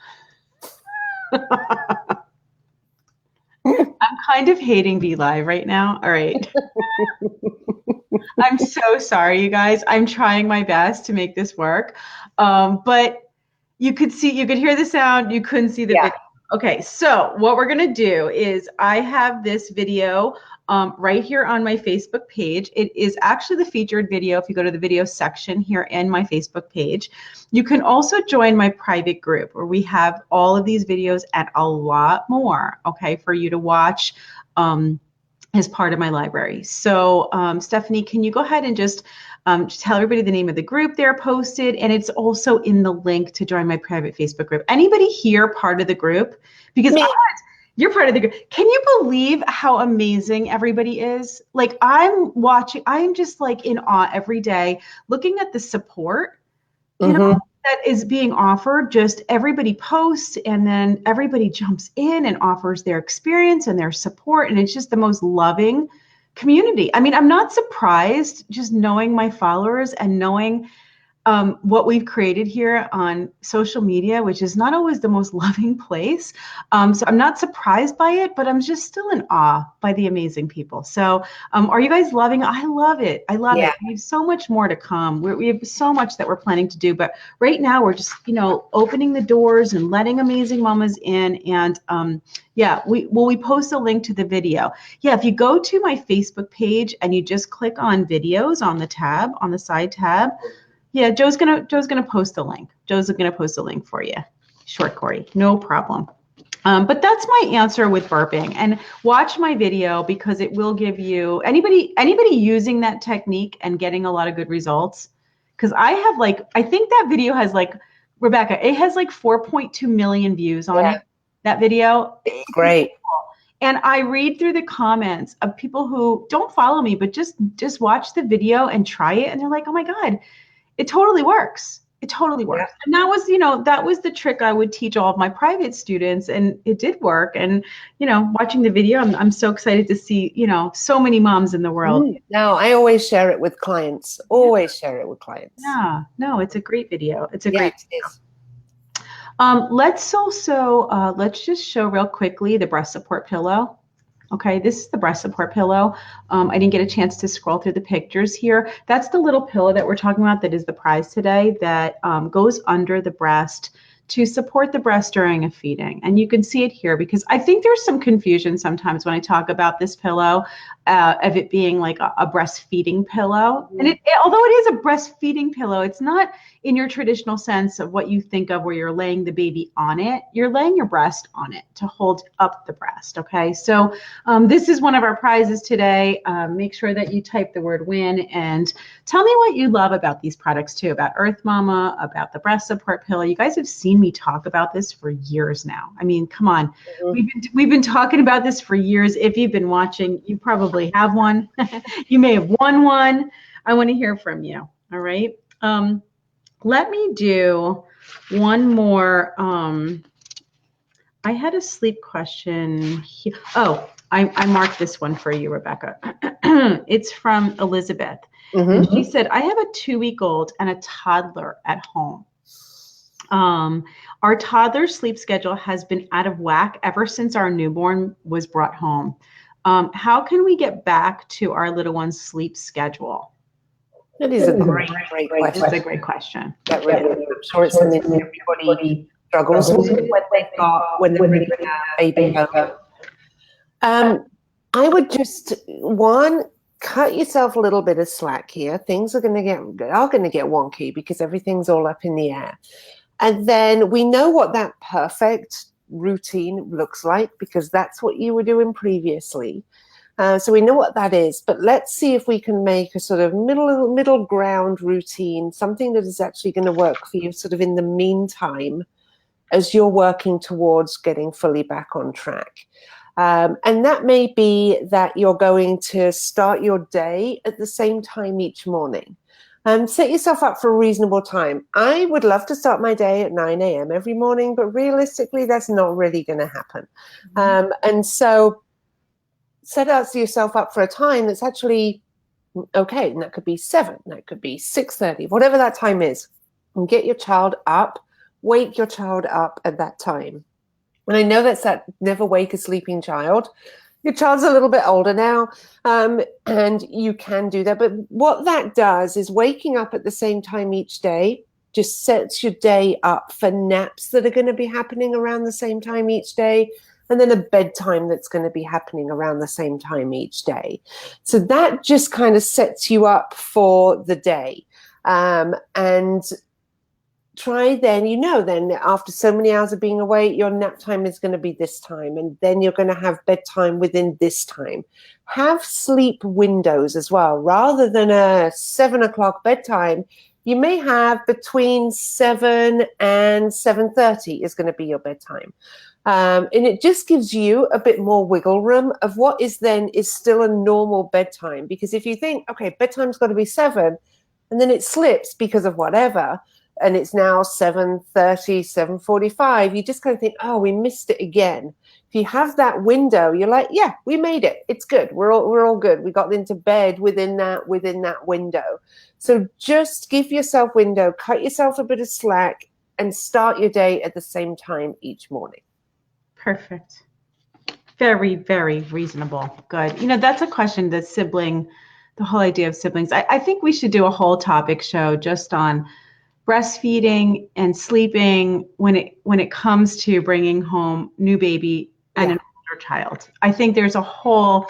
I'm kind of hating Be Live right now. All right. I'm so sorry, you guys. I'm trying my best to make this work. But you could hear the sound. You couldn't see the video. Okay, so what we're going to do is I have this video right here on my Facebook page. It is actually the featured video if you go to the video section here in my Facebook page. You can also join my private group where we have all of these videos and a lot more, okay, for you to watch as part of my library. So Stephanie, can you go ahead and just tell everybody the name of the group they're posted, and it's also in the link to join my private Facebook group. Anybody here part of the group? Because you're part of the group. Can you believe how amazing everybody is? Like I'm just like in awe every day looking at the support, you know, that is being offered. Just everybody posts and then everybody jumps in and offers their experience and their support. And it's just the most loving community. I mean, I'm not surprised just knowing my followers and knowing what we've created here on social media, which is not always the most loving place. So I'm not surprised by it, but I'm just still in awe by the amazing people. So are you guys loving it? I love it. I love it. We have so much more to come. We have so much that we're planning to do, but right now we're just, opening the doors and letting amazing mamas in. And we post a link to the video. Yeah, if you go to my Facebook page and you just click on videos on the tab, on the side tab, yeah, Joe's gonna post the link. Joe's gonna post a link for you. Short Corey, no problem. But that's my answer with burping. And watch my video because it will give you anybody using that technique and getting a lot of good results. Because I think that video has Rebecca, it has 4.2 million views on it. That video. Great. And I read through the comments of people who don't follow me, but just watch the video and try it. And they're like, oh my God, it totally works. It totally works. Yeah. And that was, that was the trick I would teach all of my private students, and it did work. And, watching the video, I'm so excited to see, so many moms in the world. No, I always share it with clients. Always share it with clients. Yeah, no, it's a great video. It's a great video. Let's also, let's just show real quickly the breast support pillow. Okay, this is the breast support pillow. I didn't get a chance to scroll through the pictures here. That's the little pillow that we're talking about that is the prize today, that goes under the breast to support the breast during a feeding. And you can see it here because I think there's some confusion sometimes when I talk about this pillow of it being like a breastfeeding pillow. And although it is a breastfeeding pillow, it's not in your traditional sense of what you think of where you're laying the baby on it. You're laying your breast on it to hold up the breast. Okay, so this is one of our prizes today. Make sure that you type the word win and tell me what you love about these products too, about Earth Mama, about the breast support pillow. You guys have seen me talk about this for years now. I mean, come on. We've been talking about this for years. If you've been watching, you probably have one. You may have won one. I want to hear from you. All right. Let me do one more. I had a sleep question here. Oh, I marked this one for you, Rebecca. It's from Elizabeth. And she said, I have a 2-week-old and a toddler at home. Our toddler's sleep schedule has been out of whack ever since our newborn was brought home. How can we get back to our little one's sleep schedule? That is a great question. It's a great question. I'm sure it's something everybody struggles with when they're bringing a baby home. I would just, cut yourself a little bit of slack here. Things are going to get wonky because everything's all up in the air. And then we know what that perfect routine looks like because that's what you were doing previously. So we know what that is, but let's see if we can make a sort of middle ground routine, something that is actually going to work for you sort of in the meantime as you're working towards getting fully back on track. And that may be that you're going to start your day at the same time each morning. Set yourself up for a reasonable time. I would love to start my day at 9 a.m. every morning, but realistically, that's not really going to happen. And so set yourself up for a time that's actually okay. And that could be 7, that could be 6:30, whatever that time is. And get your child up, wake your child up at that time. And I know that's that never wake a sleeping child. Your child's a little bit older now, and you can do that. But what that does is waking up at the same time each day just sets your day up for naps that are going to be happening around the same time each day, and then a bedtime that's going to be happening around the same time each day. So that just kind of sets you up for the day. And try then, then after so many hours of being awake, your nap time is going to be this time, and then you're going to have bedtime within this time. Have sleep windows as well. Rather than a 7 o'clock bedtime, you may have between 7 and 7:30 is going to be your bedtime. And it just gives you a bit more wiggle room of what is still a normal bedtime. Because if you think, okay, bedtime's got to be 7, and then it slips because of whatever, and it's now 7:30, 7:45, you just kind of think, oh, we missed it again. If you have that window, you're like, yeah, we made it. It's good. We're all good. We got into bed within that window. So just give yourself window, cut yourself a bit of slack, and start your day at the same time each morning. Perfect. Very, very reasonable. Good. That's a question that the whole idea of siblings. I think we should do a whole topic show just on breastfeeding and sleeping when it comes to bringing home new baby and an older child. I think there's a whole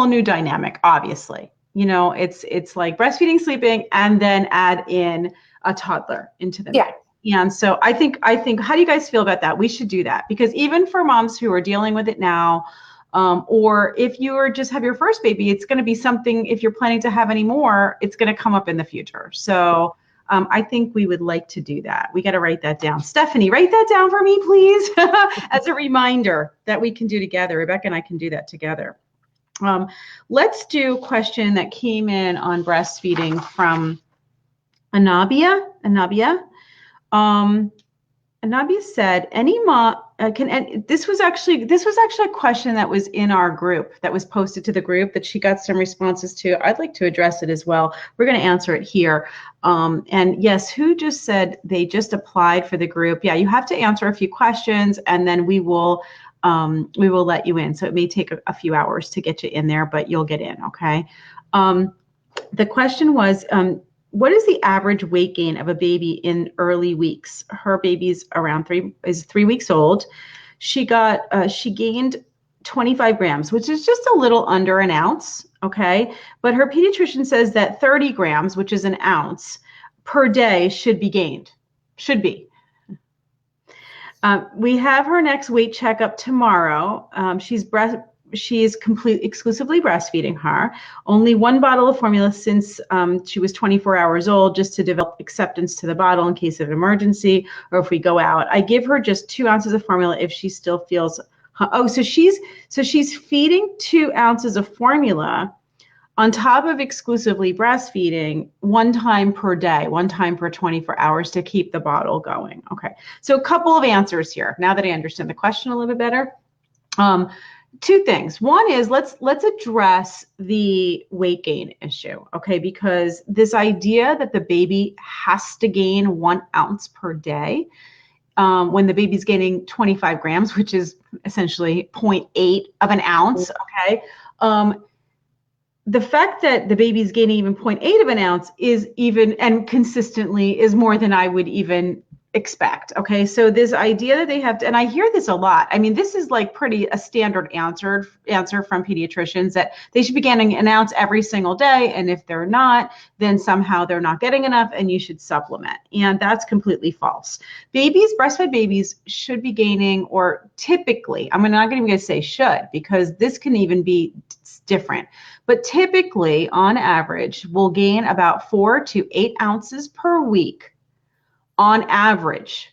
new dynamic, obviously. It's like breastfeeding, sleeping, and then add in a toddler into the mix. And so I think, how do you guys feel about that? We should do that, because even for moms who are dealing with it now, or if you just have your first baby, it's going to be something, if you're planning to have any more, it's going to come up in the future. So I think we would like to do that. We got to write that down. Stephanie, write that down for me, please, as a reminder that we can do together. Rebecca and I can do that together. Let's do a question that came in on breastfeeding from Anabia. Anabia said, any mom and this was actually a question that was in our group, that was posted to the group, that she got some responses to. I'd like to address it as well. We're going to answer it here. And yes, who just said they just applied for the group? Yeah, you have to answer a few questions, and then we will let you in. So it may take a few hours to get you in there, but you'll get in. Okay. The question was, what is the average weight gain of a baby in early weeks? Her baby's around 3 weeks old. She gained 25 grams, which is just a little under an ounce. Okay. But her pediatrician says that 30 grams, which is an ounce per day, should be gained. Should be. We have her next weight checkup tomorrow. She is exclusively breastfeeding her. Only one bottle of formula since she was 24 hours old, just to develop acceptance to the bottle in case of an emergency or if we go out. I give her just 2 ounces of formula if she still feels. So she's feeding 2 ounces of formula on top of exclusively breastfeeding 1 time per day, 1 time per 24 hours to keep the bottle going. Okay. So a couple of answers here. Now that I understand the question a little bit better. 2 things. One is let's address the weight gain issue, okay? Because this idea that the baby has to gain 1 ounce per day, when the baby's gaining 25 grams, which is essentially 0.8 of an ounce, okay? The fact that the baby's gaining even 0.8 of an ounce is even, and consistently, is more than I would even expect. Okay. So this idea that they have to, and I hear this a lot. I mean, this is like a standard answer from pediatricians, that they should be getting an ounce every single day. And if they're not, then somehow they're not getting enough and you should supplement. And that's completely false. Breastfed babies should be gaining, or typically, I'm not even going to say should, because this can even be different, but typically on average will gain about 4 to 8 ounces per week. On average,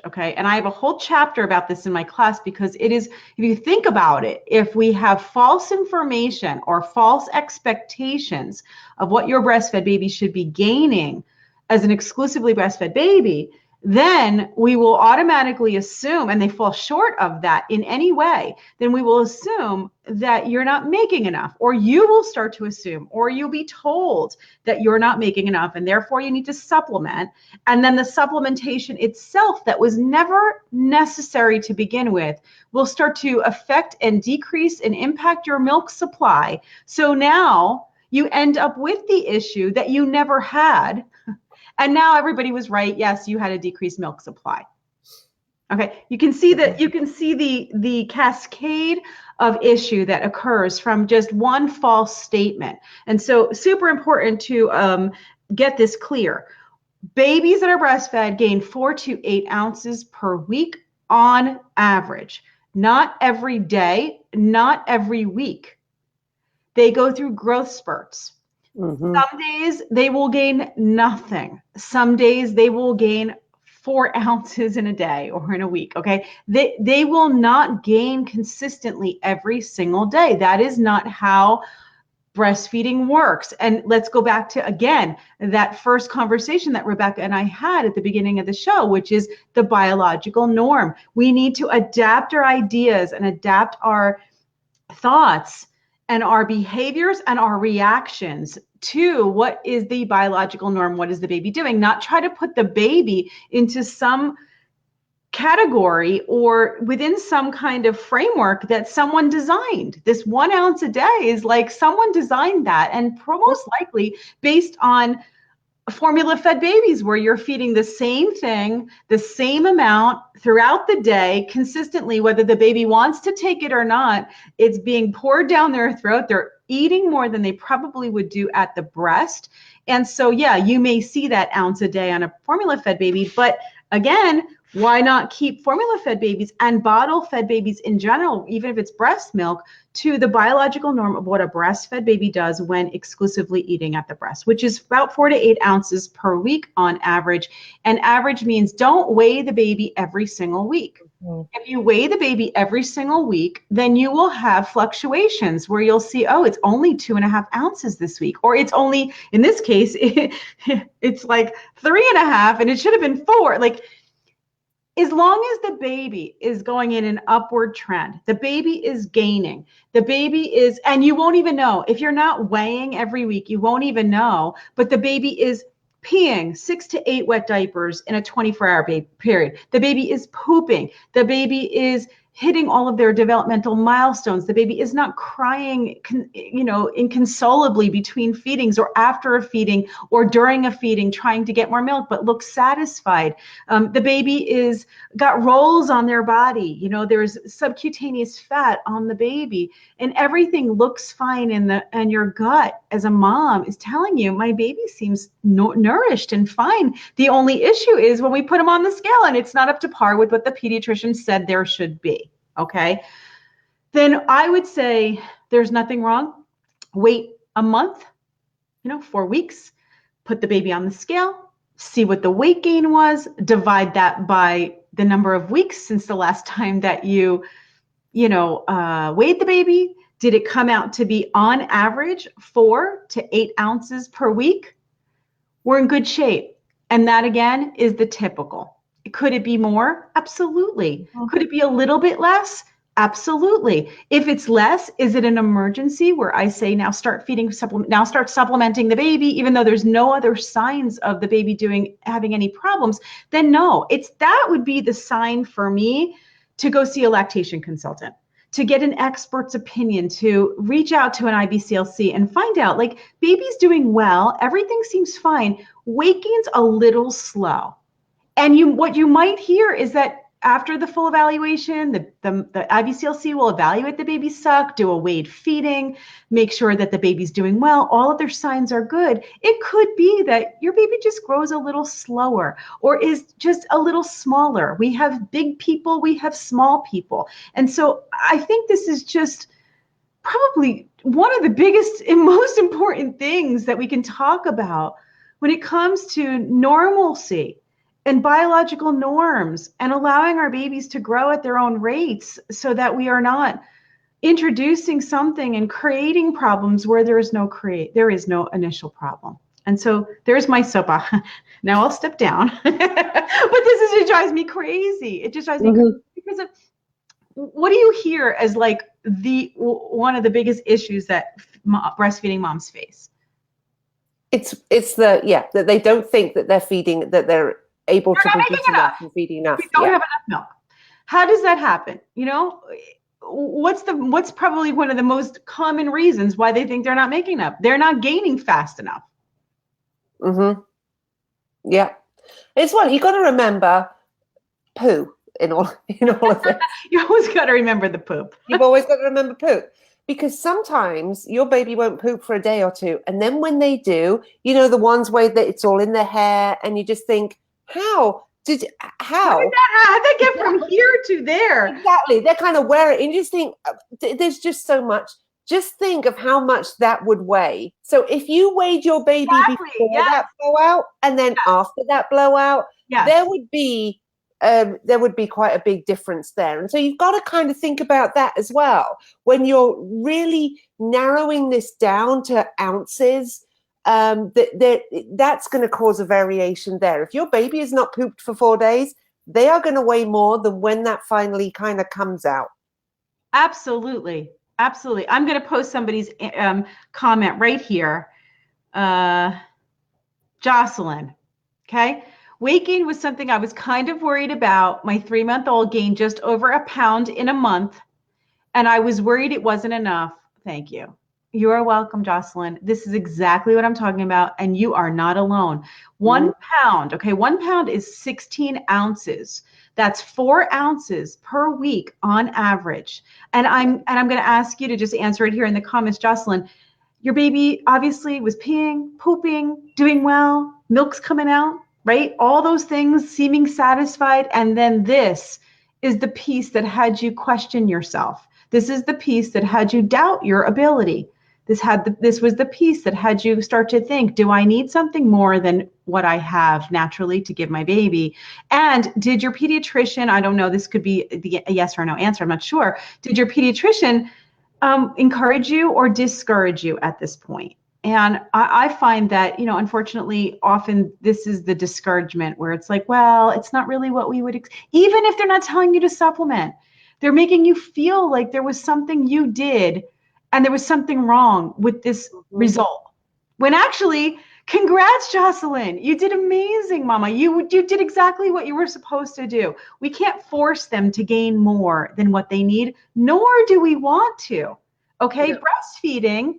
okay? And I have a whole chapter about this in my class, because it is, if you think about it, if we have false information or false expectations of what your breastfed baby should be gaining as an exclusively breastfed baby, then we will automatically assume, and they fall short of that in any way, then we will assume that you're not making enough, or you will start to assume, or you'll be told that you're not making enough, and therefore you need to supplement. And then the supplementation itself, that was never necessary to begin with, will start to affect and decrease and impact your milk supply. So now you end up with the issue that you never had. And now everybody was right. Yes, you had a decreased milk supply. Okay, you can see that, you can see the cascade of issue that occurs from just one false statement. And so super important to get this clear. Babies that are breastfed gain 4 to 8 ounces per week on average. Not every day, not every week. They go through growth spurts. Mm-hmm. Some days they will gain nothing. Some days they will gain 4 ounces in a day or in a week. Okay. They will not gain consistently every single day. That is not how breastfeeding works. And let's go back to, again, that first conversation that Rebecca and I had at the beginning of the show, which is the biological norm. We need to adapt our ideas and adapt our thoughts and our behaviors and our reactions to what is the biological norm. What is the baby doing? Not try to put the baby into some category or within some kind of framework that someone designed. This 1 ounce a day is like someone designed that, and most likely based on formula-fed babies, where you're feeding the same thing, the same amount throughout the day consistently, whether the baby wants to take it or not. It's being poured down their throat. They're eating more than they probably would do at the breast. And so, yeah, you may see that ounce a day on a formula-fed baby, but again, Why not keep formula-fed babies and bottle-fed babies in general, even if it's breast milk, to the biological norm of what a breastfed baby does when exclusively eating at the breast, which is about 4 to 8 ounces per week on average. And average means don't weigh the baby every single week. If you weigh the baby every single week, then you will have fluctuations where you'll see, oh, it's only 2.5 ounces this week, or it's only, in this case, it's like 3.5 and it should have been 4. Like, as long as the baby is going in an upward trend, the baby is gaining, the baby is, and you won't even know. If you're not weighing every week, you won't even know, but the baby is peeing 6 to 8 wet diapers in a 24-hour period. The baby is pooping. The baby is hitting all of their developmental milestones. The baby is not crying, inconsolably between feedings or after a feeding or during a feeding, trying to get more milk, but looks satisfied. The baby is got rolls on their body. There's subcutaneous fat on the baby, and everything looks fine. And your gut as a mom is telling you, my baby seems nourished and fine. The only issue is when we put them on the scale and it's not up to par with what the pediatrician said there should be. Okay, then I would say there's nothing wrong. Wait a month, 4 weeks, put the baby on the scale, see what the weight gain was, divide that by the number of weeks since the last time that you weighed the baby. Did it come out to be on average 4 to 8 ounces per week? We're in good shape. And that again is the typical. Could it be more? Absolutely. Could it be a little bit less? Absolutely. If it's less, is it an emergency where I say now start supplementing the baby, even though there's no other signs of the baby having any problems? Then no, that would be the sign for me to go see a lactation consultant, to get an expert's opinion, to reach out to an IBCLC and find out, like, baby's doing well, everything seems fine, weight gain's a little slow. And what you might hear is that after the full evaluation, the IBCLC will evaluate the baby's suck, do a weighed feeding, make sure that the baby's doing well. All of their signs are good. It could be that your baby just grows a little slower or is just a little smaller. We have big people, we have small people. And so I think this is just probably one of the biggest and most important things that we can talk about when it comes to normalcy and biological norms and allowing our babies to grow at their own rates so that we are not introducing something and creating problems where there is no initial problem. And so there's my soapbox. Now I'll step down. But it drives me crazy. It just drives me crazy because of what do you hear as like one of the biggest issues that breastfeeding moms face? It's that they don't think that they're feeding, that they're able to produce enough and feed enough. We don't have enough milk. How does that happen? What's probably one of the most common reasons why they think they're not making enough? They're not gaining fast enough. Yeah. It's you got to remember poo in all of it. You always got to remember the poop. You've always got to remember poop. Because sometimes your baby won't poop for a day or two. And then when they do, the ones where it's all in their hair and you just think, how did that get from here to there? Exactly. They're kind of wear it and you just think there's just so much. Just think of how much that would weigh. So if you weighed your baby before that blowout and then after that blowout, there would be quite a big difference there. And so you've got to kind of think about that as well. When you're really narrowing this down to ounces, that's going to cause a variation there. If your baby is not pooped for 4 days, they are going to weigh more than when that finally kind of comes out. Absolutely. Absolutely. I'm going to post somebody's comment right here. Jocelyn. Okay. Weight gain was something I was kind of worried about. My 3-month-old gained just over a pound in a month, and I was worried it wasn't enough. Thank you. You are welcome, Jocelyn. This is exactly what I'm talking about, and you are not alone. 1 pound, okay, 1 pound is 16 ounces. That's 4 ounces per week on average. And I'm going to ask you to just answer it here in the comments, Jocelyn. Your baby obviously was peeing, pooping, doing well, milk's coming out. right? All those things seeming satisfied. And then this is the piece that had you question yourself. This is the piece that had you doubt your ability. This was the piece that had you start to think, do I need something more than what I have naturally to give my baby? And did your pediatrician, I don't know, this could be a yes or no answer, I'm not sure. Did your pediatrician encourage you or discourage you at this point? And I find that, unfortunately, often this is the discouragement where it's like, well, it's not really what we would, even if they're not telling you to supplement, they're making you feel like there was something you did and there was something wrong with this result. When actually, congrats, Jocelyn. You did amazing, Mama. You did exactly what you were supposed to do. We can't force them to gain more than what they need, nor do we want to. Okay, yeah. Breastfeeding.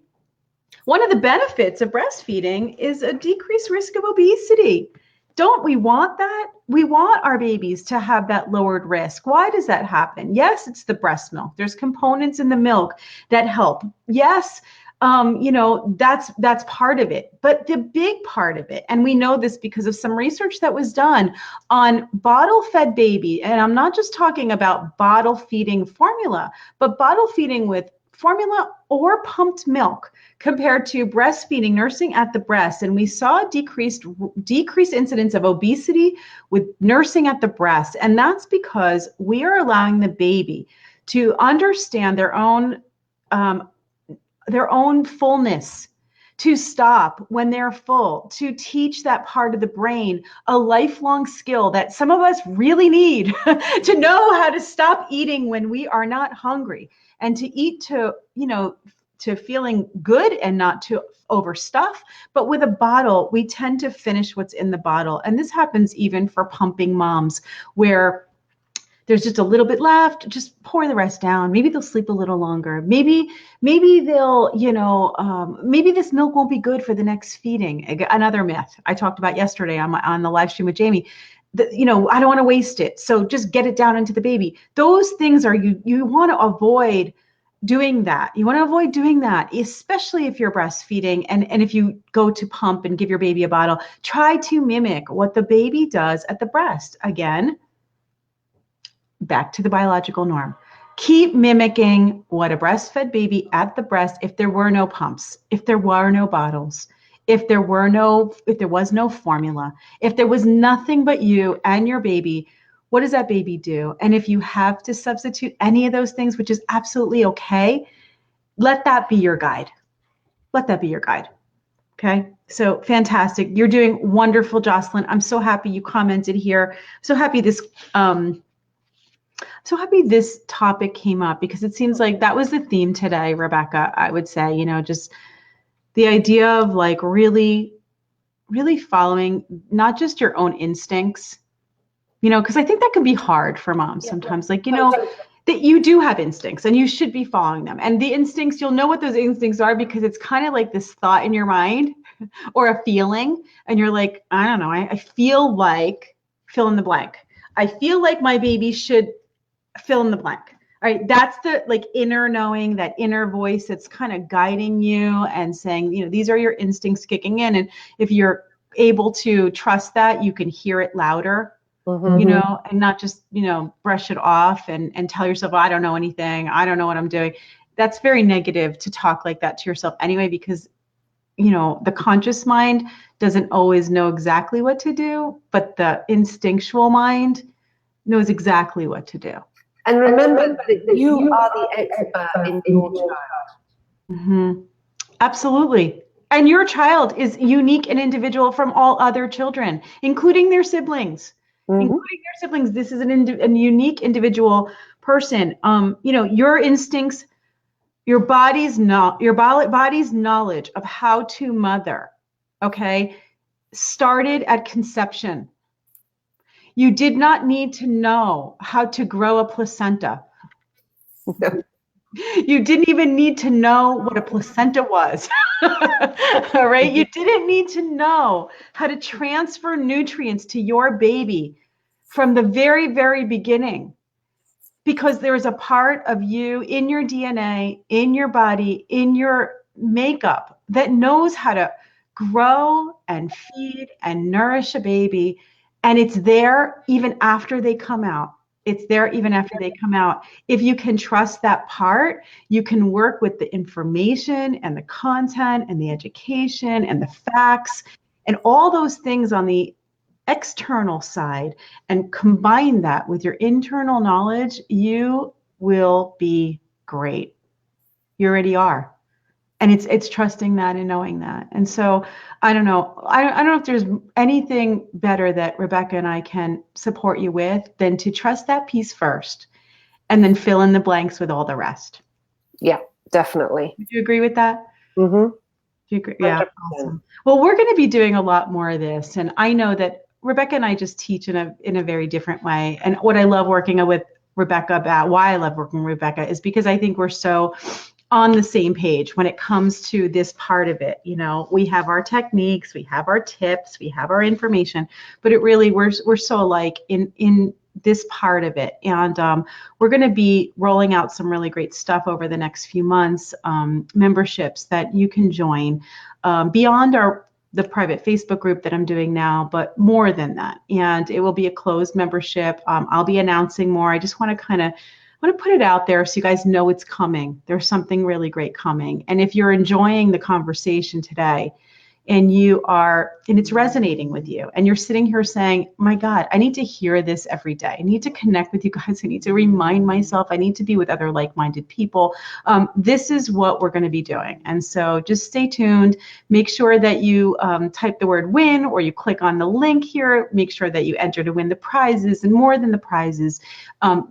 One of the benefits of breastfeeding is a decreased risk of obesity. Don't we want that? We want our babies to have that lowered risk. Why does that happen? Yes, it's the breast milk. There's components in the milk that help. Yes, that's part of it. But the big part of it, and we know this because of some research that was done on bottle-fed baby, and I'm not just talking about bottle feeding formula, but bottle feeding with formula or pumped milk compared to breastfeeding, nursing at the breast. And we saw decreased incidence of obesity with nursing at the breast. And that's because we are allowing the baby to understand their own fullness, to stop when they're full, to teach that part of the brain a lifelong skill that some of us really need to know how to stop eating when we are not hungry, and to eat to feeling good and not to overstuff. But with a bottle, we tend to finish what's in the bottle. And this happens even for pumping moms, where there's just a little bit left, just pour the rest down. Maybe they'll sleep a little longer. Maybe they'll, maybe this milk won't be good for the next feeding. Another myth I talked about yesterday on the live stream with Jamie. I don't want to waste it. So just get it down into the baby. Those things are, you want to avoid doing that. You want to avoid doing that, especially if you're breastfeeding. And if you go to pump and give your baby a bottle, try to mimic what the baby does at the breast. Again, back to the biological norm. Keep mimicking what a breastfed baby at the breast, if there were no pumps, if there were no bottles, if there was no formula, if there was nothing but you and your baby, what does that baby do? And if you have to substitute any of those things, which is absolutely okay, let that be your guide. Let that be your guide. Okay. So fantastic. You're doing wonderful, Jocelyn. I'm so happy you commented here. So happy this topic came up, because it seems like that was the theme today, Rebecca. I would say, just the idea of like really, really following not just your own instincts, because I think that can be hard for moms sometimes, like, that you do have instincts and you should be following them. And the instincts, you'll know what those instincts are because it's kind of like this thought in your mind or a feeling. And you're like, I don't know, I feel like fill in the blank. I feel like my baby should fill in the blank. All right. That's the like inner knowing, that inner voice that's kind of guiding you and saying, these are your instincts kicking in. And if you're able to trust that, you can hear it louder, and not just, brush it off and tell yourself, I don't know anything. I don't know what I'm doing. That's very negative to talk like that to yourself anyway, because, the conscious mind doesn't always know exactly what to do, but the instinctual mind knows exactly what to do. And remember that you are the expert in your child. Mm-hmm. Absolutely. And your child is unique and individual from all other children, including their siblings. This is a unique individual person. Your instincts, your body's knowledge of how to mother, okay, started at conception. You did not need to know how to grow a placenta. No. You didn't even need to know what a placenta was. All right. You didn't need to know how to transfer nutrients to your baby from the very, very beginning, because there's a part of you in your DNA, in your body, in your makeup that knows how to grow and feed and nourish a baby. And it's there even after they come out. It's there even after they come out. If you can trust that part, you can work with the information and the content and the education and the facts and all those things on the external side and combine that with your internal knowledge, you will be great. You already are. And it's trusting that and knowing that. And so I don't know. I don't know if there's anything better that Rebecca and I can support you with than to trust that piece first and then fill in the blanks with all the rest. Yeah, definitely. Would you agree with that? Mm-hmm. Do you agree? Yeah. Awesome. Well, we're going to be doing a lot more of this. And I know that Rebecca and I just teach in a very different way. And what I love working with Rebecca about, why I love working with Rebecca, is because I think we're so on the same page when it comes to this part of it. You know, we have our techniques, we have our tips, we have our information, but it really, we're so alike in this part of it. And we're going to be rolling out some really great stuff over the next few months, memberships that you can join beyond the private Facebook group that I'm doing now, but more than that. And it will be a closed membership. I'll be announcing more. I just want to put it out there so you guys know it's coming. There's something really great coming. And if you're enjoying the conversation today and it's resonating with you and you're sitting here saying, my God, I need to hear this every day. I need to connect with you guys. I need to remind myself. I need to be with other like-minded people. This is what we're going to be doing. And so just stay tuned. Make sure that you type the word win, or you click on the link here. Make sure that you enter to win the prizes, and more than the prizes,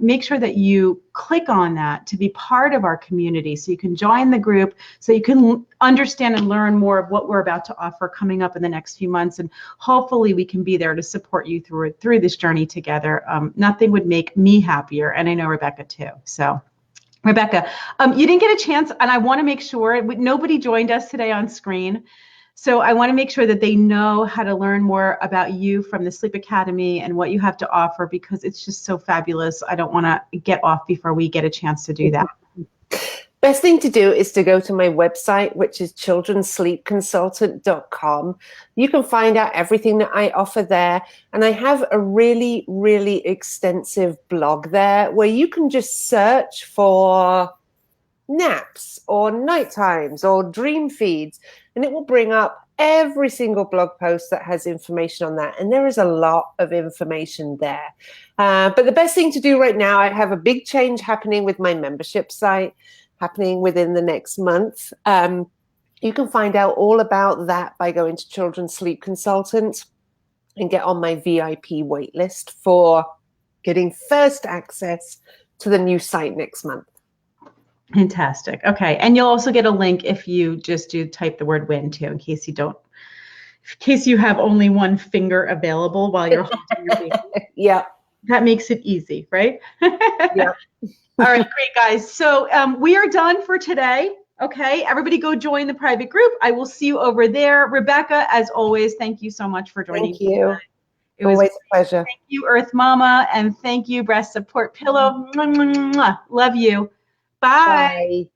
make sure that you click on that to be part of our community so you can join the group, so you can understand and learn more of what we're about to offer coming up in the next few months. And hopefully we can be there to support you through this journey together. Nothing would make me happier, and I know Rebecca too. So Rebecca, you didn't get a chance, and I want to make sure nobody joined us today on screen. So I want to make sure that they know how to learn more about you from the Sleep Academy and what you have to offer, because it's just so fabulous. I don't want to get off before we get a chance to do that. Best thing to do is to go to my website, which is childrensleepconsultant.com. You can find out everything that I offer there. And I have a really, really extensive blog there where you can just search for naps or night times or dream feeds, and it will bring up every single blog post that has information on that. And there is a lot of information there. But the best thing to do right now, I have a big change happening with my membership site, happening within the next month. You can find out all about that by going to Children's Sleep Consultant and get on my VIP waitlist for getting first access to the new site next month. Fantastic. Okay. And you'll also get a link if you just type the word win too, in case you have only one finger available while you're holding your baby. Yeah. That makes it easy, right? Yeah. All right, great guys. So we are done for today. Okay. Everybody go join the private group. I will see you over there. Rebecca, as always, thank you so much for joining me. Thank you. It was always a pleasure. Thank you, Earth Mama, and thank you, Breast Support Pillow. Mwah, mwah, mwah. Love you. Bye. Bye.